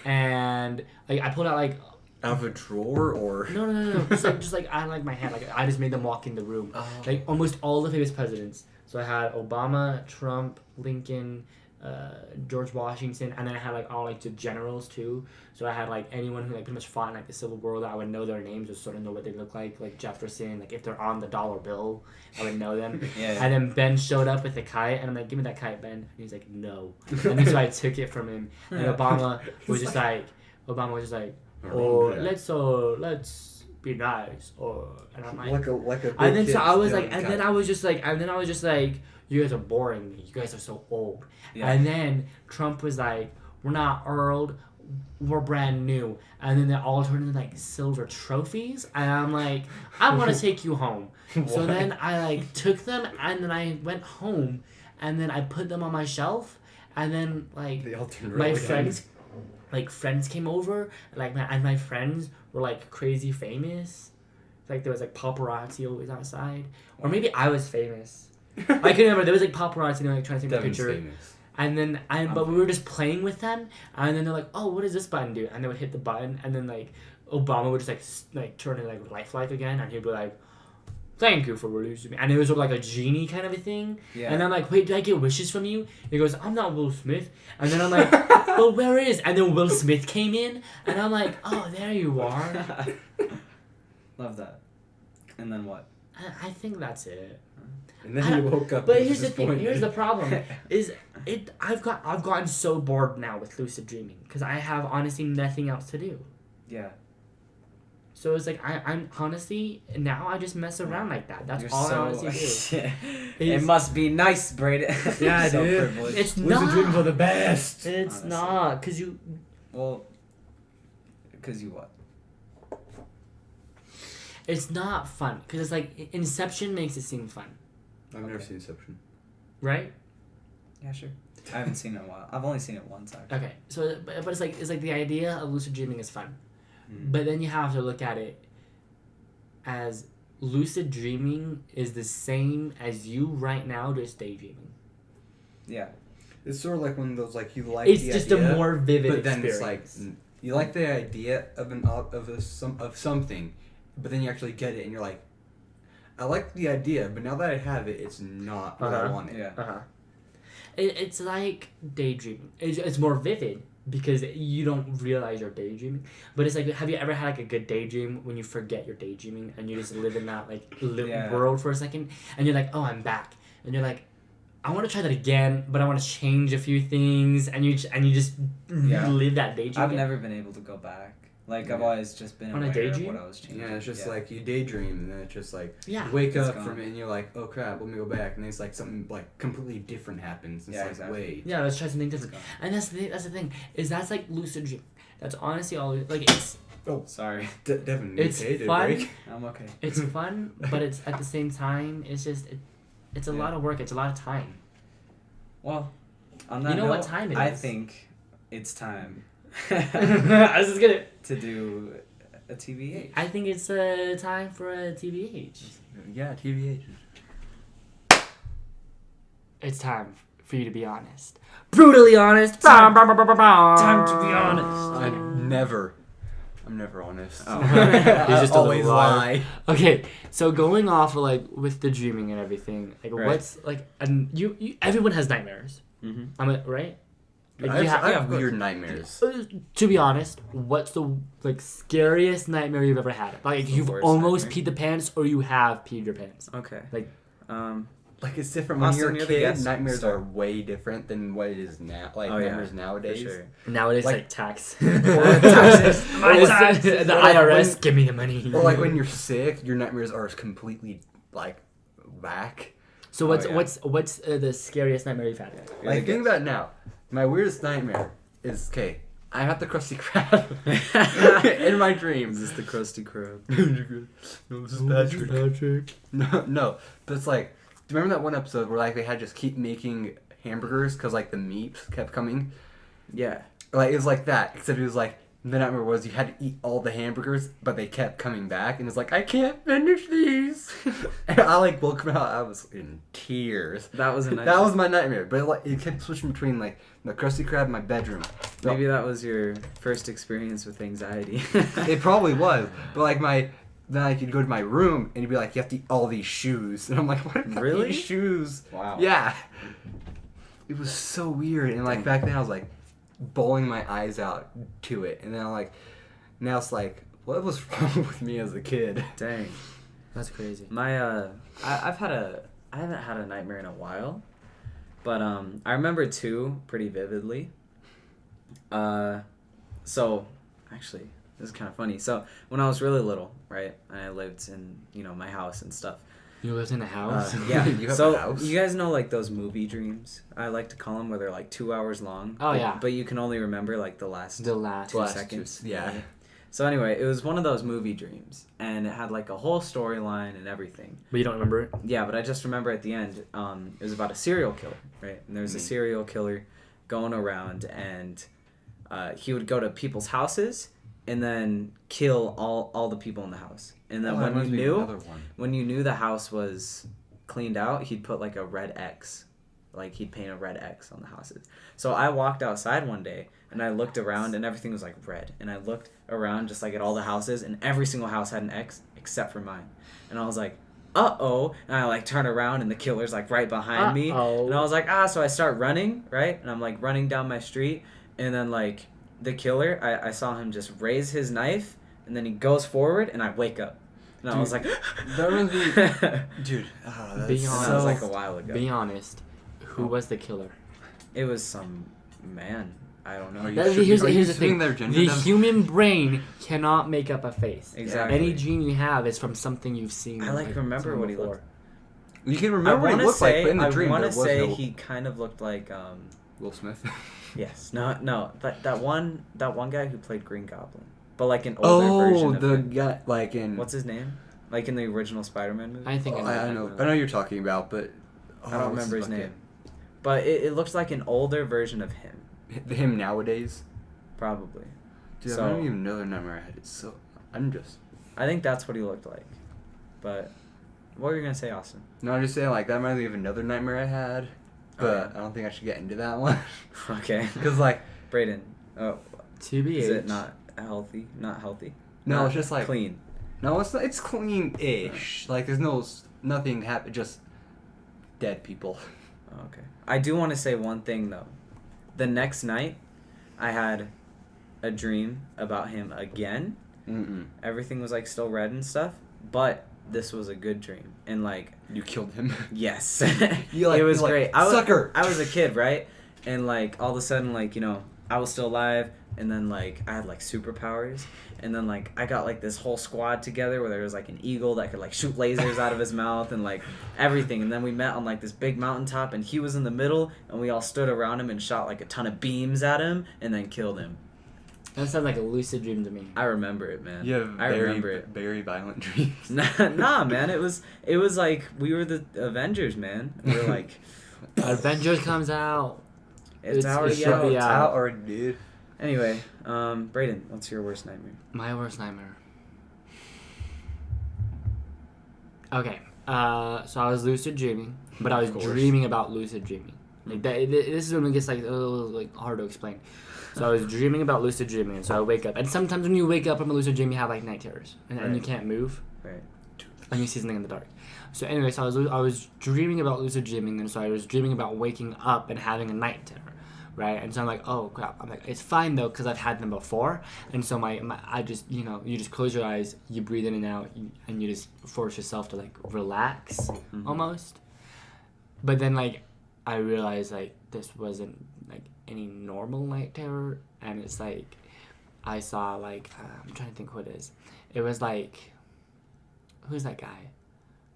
Speaker 2: and like I pulled out like.
Speaker 3: Out of a drawer or?
Speaker 2: No. just like I like my hand. Like I just made them walk in the room.
Speaker 3: Oh.
Speaker 2: Like almost all the famous presidents. So I had Obama, Trump, Lincoln, George Washington, and then I had like all like the generals too. So I had like anyone who like pretty much fought in like the Civil War that I would know their names or sort of know what they look like Jefferson. Like if they're on the dollar bill, I would know them.
Speaker 1: Yeah.
Speaker 2: And then Ben showed up with a kite, and I'm like, "Give me that kite, Ben." And he's like, "No." And then so I took it from him, and Obama was just like, "Oh, let's be nice," and I'm like
Speaker 3: like a.
Speaker 2: and then
Speaker 3: big
Speaker 2: so
Speaker 3: kid
Speaker 2: I was
Speaker 3: still
Speaker 2: like, and then I was just like, you guys are boring me. You guys are so old.
Speaker 1: Yeah.
Speaker 2: And then Trump was like, we're not old, we're brand new. And then they all turned into like silver trophies. And I'm like, I want to take you home. So
Speaker 3: Why?
Speaker 2: then I like took them, and then I went home, and then I put them on my shelf, and then like
Speaker 3: They all turned
Speaker 2: my
Speaker 3: really
Speaker 2: friends. Like friends came over, like my friends were like crazy famous. Like there was like paparazzi always outside, or maybe I was famous. I can remember there was like paparazzi, like trying to take a
Speaker 3: Devin's
Speaker 2: picture,
Speaker 3: famous.
Speaker 2: and then but we were just playing with them, and then they're like, "Oh, what does this button do?" And they would hit the button, and then like Obama would just like turn it like lifelike again, and he'd be like, "Thank you for releasing me," and it was sort of like a genie kind of a thing.
Speaker 1: Yeah.
Speaker 2: And I'm like, "Wait, do I get wishes from you?" He goes, "I'm not Will Smith," and then I'm like, "Well, where is?" And then Will Smith came in, and I'm like, "Oh, there you are."
Speaker 1: Love that. And then what?
Speaker 2: I think that's it.
Speaker 3: And then he woke up.
Speaker 2: But
Speaker 3: and
Speaker 2: here's the thing.
Speaker 3: disappointed.
Speaker 2: Here's the problem. Is it? I've gotten so bored now with lucid dreaming because I have honestly nothing else to do.
Speaker 1: Yeah.
Speaker 2: So it's like I'm honestly now I just mess around like that. That's
Speaker 1: You're
Speaker 2: all
Speaker 1: so,
Speaker 2: I honestly do.
Speaker 1: It
Speaker 2: It's-
Speaker 1: must be nice, Braden.
Speaker 3: Yeah,
Speaker 1: so
Speaker 3: dude.
Speaker 1: privileged.
Speaker 2: It's
Speaker 3: Lucid
Speaker 2: not.
Speaker 3: dreams are the best.
Speaker 2: It's
Speaker 1: Honestly.
Speaker 2: not because you.
Speaker 1: Well, because you what?
Speaker 2: It's not fun because it's like Inception makes it seem fun,
Speaker 3: I've never
Speaker 1: Okay.
Speaker 3: seen Inception.
Speaker 2: right?
Speaker 1: Yeah, sure. I haven't seen it in a while. I've only seen it once, actually.
Speaker 2: Okay, so but it's like the idea of lucid dreaming is fun,
Speaker 1: Mm.
Speaker 2: but then you have to look at it as lucid dreaming is the same as you right now just daydreaming.
Speaker 1: Yeah.
Speaker 3: It's sort of like one of those like you like.
Speaker 2: It's
Speaker 3: the
Speaker 2: just
Speaker 3: idea,
Speaker 2: a more vivid
Speaker 3: But then
Speaker 2: experience.
Speaker 3: it's like you like the idea of of something, but then you actually get it, and you're like, I like the idea, but now that I have it, it's not what I want it.
Speaker 1: Yeah.
Speaker 2: It's like daydreaming. It's more vivid because you don't realize you're daydreaming. But it's like, have you ever had like a good daydream when you forget you're daydreaming and you just live in that like world for a second and you're like, oh, I'm back, and you're like, I want to try that again, but I want to change a few things, and you just live that daydream.
Speaker 1: I've never been able to go back. Like, I've always just been
Speaker 2: on a
Speaker 1: aware
Speaker 2: daydream?
Speaker 1: of what I was changing.
Speaker 3: Yeah, it's just like you daydream, and then it's just like you
Speaker 2: Yeah.
Speaker 3: wake
Speaker 1: It's
Speaker 3: up
Speaker 1: gone.
Speaker 3: from it, and you're like, oh crap, let me go back, and then it's like something like completely different happens. It's
Speaker 1: Yeah,
Speaker 3: like,
Speaker 1: exactly.
Speaker 3: wait.
Speaker 2: Yeah, let's try something different. And that's the thing is that's like lucid dream. That's honestly all like it's.
Speaker 3: Oh,
Speaker 1: sorry.
Speaker 3: Devin,
Speaker 2: It's
Speaker 3: okay, did
Speaker 2: fun.
Speaker 3: break?
Speaker 1: I'm okay.
Speaker 2: It's fun, but it's at the same time it's just it's a lot of work. It's a lot of time.
Speaker 1: Well, on that
Speaker 2: You know
Speaker 1: note,
Speaker 2: what time it
Speaker 1: I
Speaker 2: is.
Speaker 1: think it's time
Speaker 2: I was just gonna.
Speaker 1: to do a TBH.
Speaker 2: I think it's time for a TBH.
Speaker 3: Yeah, TVH.
Speaker 2: It's time for you to be honest. Brutally honest. Time
Speaker 1: to be honest.
Speaker 3: I'm never honest.
Speaker 1: Oh.
Speaker 2: He's just a
Speaker 3: always
Speaker 2: little liar.
Speaker 3: lie.
Speaker 2: Okay, so going off of, like with the dreaming and everything, like
Speaker 1: Right.
Speaker 2: what's like, and you everyone has nightmares.
Speaker 1: Mm-hmm.
Speaker 2: Right? Like,
Speaker 3: I
Speaker 2: you
Speaker 3: have,
Speaker 2: have-
Speaker 3: I have weird nightmares.
Speaker 2: To be honest, what's the like scariest nightmare you've ever had? Like
Speaker 1: The
Speaker 2: you've
Speaker 1: worst
Speaker 2: almost
Speaker 1: nightmare?
Speaker 2: peed the pants, or you have peed your pants.
Speaker 1: Okay.
Speaker 2: Like-
Speaker 3: Like it's different when
Speaker 1: Austin,
Speaker 3: you're a
Speaker 1: you're the
Speaker 3: kid.
Speaker 1: guest.
Speaker 3: Nightmares
Speaker 1: Start.
Speaker 3: are way different than what it is now. Like nightmares nowadays.
Speaker 1: For sure.
Speaker 2: Nowadays,
Speaker 3: Like-
Speaker 2: like tax.
Speaker 1: Taxes. My
Speaker 2: It's-
Speaker 1: taxes.
Speaker 2: The
Speaker 3: Or like
Speaker 2: IRS,
Speaker 3: when-
Speaker 2: give me the money.
Speaker 3: Or like when you're sick, your nightmares are completely like whack.
Speaker 2: So what's
Speaker 1: Oh, yeah.
Speaker 2: what's the scariest nightmare you've had?
Speaker 1: You're
Speaker 3: Like
Speaker 1: the
Speaker 3: think
Speaker 1: guest.
Speaker 3: about it now. My weirdest nightmare is I have the Krusty Krab in my dreams.
Speaker 1: Is this the Krusty Krab?
Speaker 3: No, this is Patrick. No, but it's like, do you remember that one episode where like they had to just keep making hamburgers because like the meat kept coming?
Speaker 1: Yeah.
Speaker 3: Like it was like that, except it was like the nightmare was you had to eat all the hamburgers, but they kept coming back, and it's like I can't finish these. And I like woke up, I was in tears.
Speaker 1: That was a nightmare.
Speaker 3: That was my nightmare, but it kept switching between like the Krusty Krab in my bedroom.
Speaker 1: Maybe that was your first experience with anxiety.
Speaker 3: It probably was, but like then I could go to my room and you'd be like, you have to eat all these shoes, and I'm like, what about
Speaker 1: Really?
Speaker 3: these shoes?
Speaker 1: Wow.
Speaker 3: Yeah. It was so weird, and like back then I was like bawling my eyes out to it, and then I'm like, now it's like, what was wrong with me as a kid?
Speaker 1: Dang.
Speaker 2: That's crazy.
Speaker 1: My I haven't had a nightmare in a while, but I remember two pretty vividly. So actually, this is kind of funny. So when I was really little, right, and I lived in my house and stuff.
Speaker 2: You lived in a house?
Speaker 1: Yeah.
Speaker 3: You have
Speaker 1: So
Speaker 3: a house?
Speaker 1: you guys know like those movie dreams? I like to call them where they're like 2 hours long.
Speaker 2: Oh,
Speaker 1: but,
Speaker 2: yeah.
Speaker 1: But you can only remember like the last
Speaker 2: The last
Speaker 1: 2
Speaker 3: last
Speaker 1: seconds.
Speaker 3: yeah.
Speaker 1: So anyway, it was one of those movie dreams, and it had like a whole storyline and everything.
Speaker 2: But you don't remember it?
Speaker 1: Yeah, but I just remember at the end, it was about a serial killer, right? And there's a serial killer going around, and he would go to people's houses and then kill all the people in the house. And then when you knew the house was cleaned out, he'd put like a red X, like he'd paint a red X on the houses. So I walked outside one day and I looked around and everything was like red, and I looked around just like at all the houses, and every single house had an X except for mine. And I was like, uh-oh, and I like turn around and the killer's like right behind me,
Speaker 2: Uh-oh.
Speaker 1: and I was like, so I start running, right, and I'm like running down my street, and then like the killer, I saw him just raise his knife, and then he goes forward, and I wake up, and I was like,
Speaker 3: that reminds me, dude. That's
Speaker 2: Be
Speaker 1: that
Speaker 2: honest.
Speaker 1: was like a while ago.
Speaker 2: Be honest. Who was the killer?
Speaker 1: It was some man. I don't know.
Speaker 3: Are you
Speaker 2: That-
Speaker 3: sure-
Speaker 2: here's
Speaker 3: are you
Speaker 2: here's the
Speaker 3: assuming
Speaker 2: thing.
Speaker 3: their gender
Speaker 2: The
Speaker 3: then?
Speaker 2: human brain cannot make up a face.
Speaker 1: Exactly.
Speaker 2: Any dream you have is from something you've seen.
Speaker 1: I like remember
Speaker 2: someone
Speaker 1: what he
Speaker 2: before.
Speaker 1: looked.
Speaker 3: You can
Speaker 1: I
Speaker 3: remember what he
Speaker 1: wanna
Speaker 3: looked like,
Speaker 1: say,
Speaker 3: but in the
Speaker 1: I
Speaker 3: dream
Speaker 1: want
Speaker 3: there
Speaker 1: to
Speaker 3: was
Speaker 1: say
Speaker 3: no
Speaker 1: he kind of looked like
Speaker 3: Will Smith.
Speaker 1: yes, no, that one guy who played Green Goblin, but like an older version of
Speaker 3: the
Speaker 1: him.
Speaker 3: guy like in.
Speaker 1: What's his name? Like in the original Spider-Man movie.
Speaker 2: I think
Speaker 3: I know who you're talking about, but
Speaker 1: I don't remember his name. But it looks like an older version of him,
Speaker 3: Him nowadays.
Speaker 1: probably.
Speaker 3: Dude,
Speaker 1: So-
Speaker 3: I don't even know the number I had. It's so.
Speaker 1: I think that's what he looked like. But what were you gonna say, Austin?
Speaker 3: No, I'm just saying like that reminds me of another nightmare I had, but
Speaker 1: Oh, yeah.
Speaker 3: I don't think I should get into that one.
Speaker 1: Okay.
Speaker 3: Because like
Speaker 1: Brayden. Oh,
Speaker 2: TBH.
Speaker 1: is it not healthy? Not healthy.
Speaker 3: no,
Speaker 1: Not
Speaker 3: it's just like
Speaker 1: clean.
Speaker 3: No, it's not. It's clean-ish. Like there's nothing happened. Just dead people.
Speaker 1: Okay. I do want to say one thing though. The next night, I had a dream about him again.
Speaker 3: Mm-mm.
Speaker 1: Everything was like still red and stuff, but this was a good dream. And like
Speaker 3: You killed him.
Speaker 1: yes,
Speaker 3: You like,
Speaker 1: it was
Speaker 3: you're
Speaker 1: great.
Speaker 3: Like, Sucker.
Speaker 1: I was a kid, right? And like all of a sudden, like I was still alive, and then like I had like superpowers, and then like I got like this whole squad together where there was like an eagle that could like shoot lasers out of his mouth and like everything. And then we met on like this big mountaintop, and he was in the middle, and we all stood around him and shot like a ton of beams at him, and then killed him.
Speaker 2: That sounds like a lucid dream to me.
Speaker 1: I remember it, man.
Speaker 3: You have
Speaker 1: I remember it.
Speaker 3: very violent dreams.
Speaker 1: Nah, man. It was like we were the Avengers, man. We were like,
Speaker 2: Avengers comes out.
Speaker 1: it's already
Speaker 2: should
Speaker 1: out.
Speaker 2: be
Speaker 3: It's
Speaker 2: out.
Speaker 3: out already, dude.
Speaker 1: Anyway, Brayden, what's your worst nightmare?
Speaker 2: My worst nightmare. Okay, so I was lucid dreaming, but I was
Speaker 3: Of course.
Speaker 2: dreaming about lucid dreaming. Like that, this is when it gets like a little like hard to explain. So I was dreaming about lucid dreaming, and so I wake up, and sometimes when you wake up from a lucid dream, you have like night terrors, and you
Speaker 1: Right.
Speaker 2: can't move,
Speaker 1: Right.
Speaker 2: and you see something in the dark. So anyway, so I was dreaming about lucid dreaming, and so I was dreaming about waking up and having a night terror. Right, and so I'm like, oh crap! I'm like, it's fine though, because I've had them before, and so I just, you just close your eyes, you breathe in and out, and you just force yourself to like relax, almost. But then like, I realized like this wasn't like any normal night terror, and it's like, I saw like, I'm trying to think who it is. It was like, who's that guy,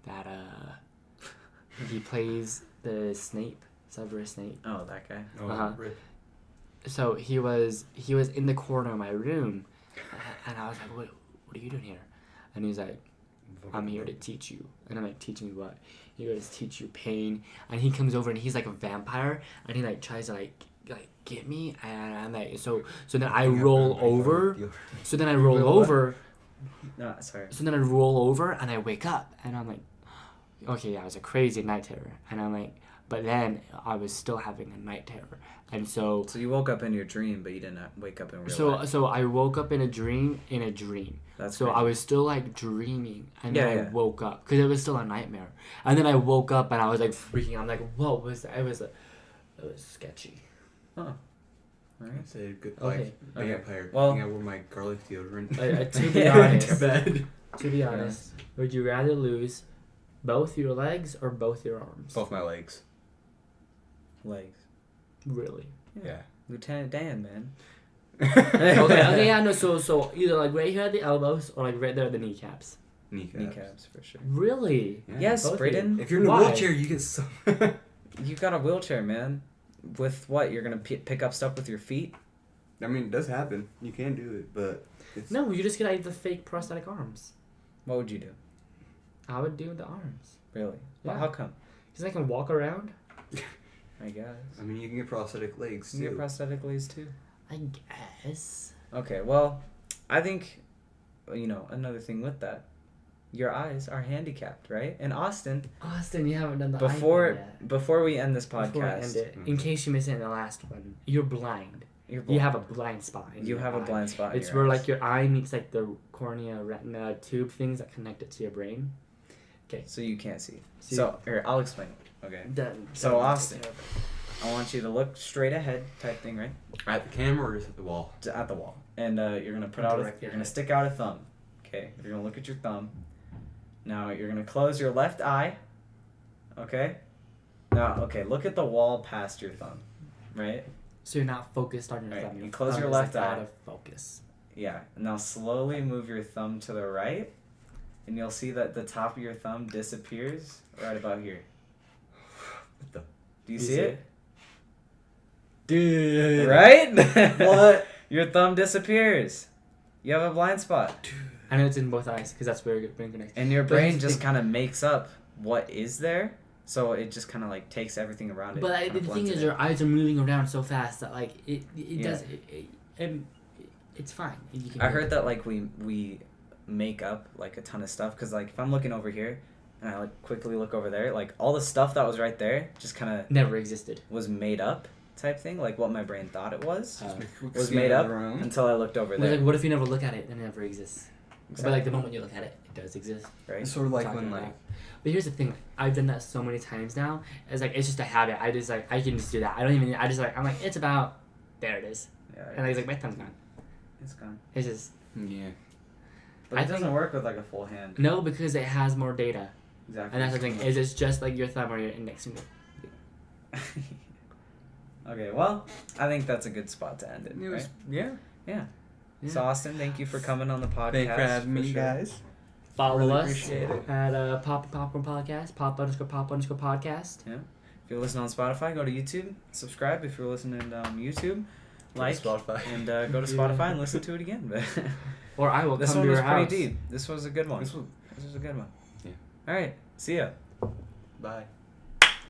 Speaker 2: that he plays the Snape. Severus Snape.
Speaker 1: Oh, that guy.
Speaker 3: Oh,
Speaker 2: Uh-huh.
Speaker 3: rip.
Speaker 2: So he was in the corner of my room, and I was like, what are you doing here? And he's like, I'm here to teach you. And I'm like, teach me what? He goes, teach you pain. And he comes over and he's like a vampire, and he like tries to like get me, and I'm like, so then I roll over. So then I roll over.
Speaker 1: No, sorry.
Speaker 2: So then I roll over and I wake up, and I'm like, okay, yeah, it was a crazy night terror. And I'm like, but then I was still having a night terror, and so.
Speaker 1: So you woke up in your dream, but you didn't wake up in real life.
Speaker 2: So I woke up in a dream.
Speaker 1: That's
Speaker 2: so
Speaker 1: crazy.
Speaker 2: I was still like dreaming, and
Speaker 1: Yeah,
Speaker 2: then I woke up because it was still a nightmare. And then I woke up and I was like freaking out. I'm like, what was that? It was sketchy.
Speaker 1: Huh. All right.
Speaker 3: It's a good
Speaker 2: Okay.
Speaker 3: vampire.
Speaker 1: Well-
Speaker 3: I think I wore my garlic deodorant.
Speaker 2: To be
Speaker 1: Yeah,
Speaker 2: honest,
Speaker 3: to bed.
Speaker 2: to be honest, would you rather lose both your legs or both your arms?
Speaker 3: Both my legs.
Speaker 1: Legs.
Speaker 2: Really?
Speaker 3: Yeah.
Speaker 1: Lieutenant Dan, man.
Speaker 2: Okay, yeah, no. So either like right here at the elbows or like right there at the kneecaps.
Speaker 1: Kneecaps for sure.
Speaker 2: Really?
Speaker 3: Yeah.
Speaker 1: Yes,
Speaker 2: Both of
Speaker 1: Brayden.
Speaker 3: If you're in a
Speaker 2: Why?
Speaker 3: wheelchair, you get so.
Speaker 1: You got a wheelchair, man. With what? You're gonna pick up stuff with your feet?
Speaker 3: I mean, it does happen. You can do it, but it's
Speaker 2: No, you just get like the fake prosthetic arms.
Speaker 1: What would you do?
Speaker 2: I would do the arms.
Speaker 1: Really?
Speaker 2: Yeah.
Speaker 1: Well, how come?
Speaker 2: Because I can walk around.
Speaker 1: I guess.
Speaker 3: I mean, you can get prosthetic legs
Speaker 1: You
Speaker 3: too.
Speaker 1: get prosthetic legs too.
Speaker 2: I guess.
Speaker 1: Okay, well, I think, another thing with that, your eyes are handicapped, right? In Austin,
Speaker 2: Austin, you haven't done the eye
Speaker 1: before
Speaker 2: thing yet.
Speaker 1: before we end this
Speaker 2: Before I end
Speaker 1: podcast,
Speaker 2: it, in case you missed it in the last one, you're blind.
Speaker 1: you're
Speaker 2: You
Speaker 1: blind.
Speaker 2: have a blind spot. In
Speaker 1: You
Speaker 2: your
Speaker 1: have a
Speaker 2: eye.
Speaker 1: blind spot. in
Speaker 2: It's
Speaker 1: your
Speaker 2: where
Speaker 1: eyes.
Speaker 2: like your eye meets like the cornea, retina, tube things that connect it to your brain.
Speaker 1: So you can't see.
Speaker 2: See-
Speaker 1: So here, I'll explain. Okay.
Speaker 2: Done.
Speaker 1: So,
Speaker 2: Done.
Speaker 1: Austin. I want you to look straight ahead, type thing, right?
Speaker 3: At the camera or just at the wall?
Speaker 1: At the wall, and you're gonna put out.
Speaker 2: Direct
Speaker 1: You're
Speaker 2: your
Speaker 1: gonna
Speaker 2: head.
Speaker 1: stick out a thumb. Okay. You're gonna look at your thumb. Now you're gonna close your left eye. Okay. Now, okay, look at the wall past your thumb, right?
Speaker 2: So you're not focused on your
Speaker 1: Right,
Speaker 2: thumb.
Speaker 1: you
Speaker 2: Your
Speaker 1: close
Speaker 2: thumb
Speaker 1: your
Speaker 2: is,
Speaker 1: left
Speaker 2: like,
Speaker 1: eye.
Speaker 2: out of focus.
Speaker 1: Yeah. Now slowly move your thumb to the right, and you'll see that the top of your thumb disappears right about here.
Speaker 3: What the?
Speaker 1: Do you see it?
Speaker 3: Dude.
Speaker 1: Right?
Speaker 3: What?
Speaker 1: Your thumb disappears. You have a blind spot.
Speaker 2: I know it's in both eyes because that's where your brain connects.
Speaker 1: And your
Speaker 2: But
Speaker 1: brain
Speaker 2: here's the
Speaker 1: just
Speaker 2: thing.
Speaker 1: kind of makes up what is there. So it just kind of like takes everything around it.
Speaker 2: But
Speaker 1: and
Speaker 2: the
Speaker 1: kinda
Speaker 2: thing
Speaker 1: blends
Speaker 2: is,
Speaker 1: it in.
Speaker 2: your eyes are moving around so fast that like it
Speaker 1: Yeah.
Speaker 2: does it's fine. You can
Speaker 1: I
Speaker 2: do
Speaker 1: heard
Speaker 2: it.
Speaker 1: that like we make up like a ton of stuff because like if I'm looking over here and I like quickly look over there, like all the stuff that was right there just kind of
Speaker 2: never existed.
Speaker 1: was made up type thing, like what my brain thought it was
Speaker 2: Uh,
Speaker 1: was made up until I looked over
Speaker 2: But
Speaker 1: there.
Speaker 2: like, what if you never look at it? Then it never exists. But like the moment you look at it, it does exist.
Speaker 1: Right.
Speaker 3: It's sort of like
Speaker 2: Talking
Speaker 3: when
Speaker 2: about.
Speaker 3: like
Speaker 2: But here's the thing, I've done that so many times now. It's like it's just a habit. I just like I can just do that. I don't even. I just like I'm like it's about there it is,
Speaker 1: Yeah.
Speaker 2: and like, it's like my thumb's gone.
Speaker 1: It's gone.
Speaker 2: It's just
Speaker 3: yeah.
Speaker 1: But
Speaker 2: I
Speaker 1: it doesn't
Speaker 2: think-
Speaker 1: work with like a full hand.
Speaker 2: no because it has more data,
Speaker 1: Exactly.
Speaker 2: and that's the thing. Is it's just like your thumb or your index finger.
Speaker 1: Okay, well, I think that's a good spot to end it.
Speaker 3: It was,
Speaker 1: Right?
Speaker 3: yeah.
Speaker 1: Yeah.
Speaker 2: Yeah.
Speaker 1: So Austin, thank you for coming on the podcast.
Speaker 3: Thanks for having me,
Speaker 1: sure.
Speaker 3: guys.
Speaker 2: Follow
Speaker 3: Really
Speaker 2: us
Speaker 3: appreciate it.
Speaker 2: at Pop Popcorn Podcast, Pop_Podcast.
Speaker 1: If you're listening on Spotify, go to YouTube. Subscribe if you're listening on YouTube. Like
Speaker 3: Spotify.
Speaker 1: and go to Spotify and listen to it again.
Speaker 2: Or I will
Speaker 1: This
Speaker 2: come
Speaker 1: one
Speaker 2: to
Speaker 1: was
Speaker 2: your
Speaker 1: pretty
Speaker 2: house.
Speaker 1: deep. This was a good one.
Speaker 3: This was,
Speaker 1: This was a good one.
Speaker 3: Yeah.
Speaker 1: All right. See ya.
Speaker 3: bye.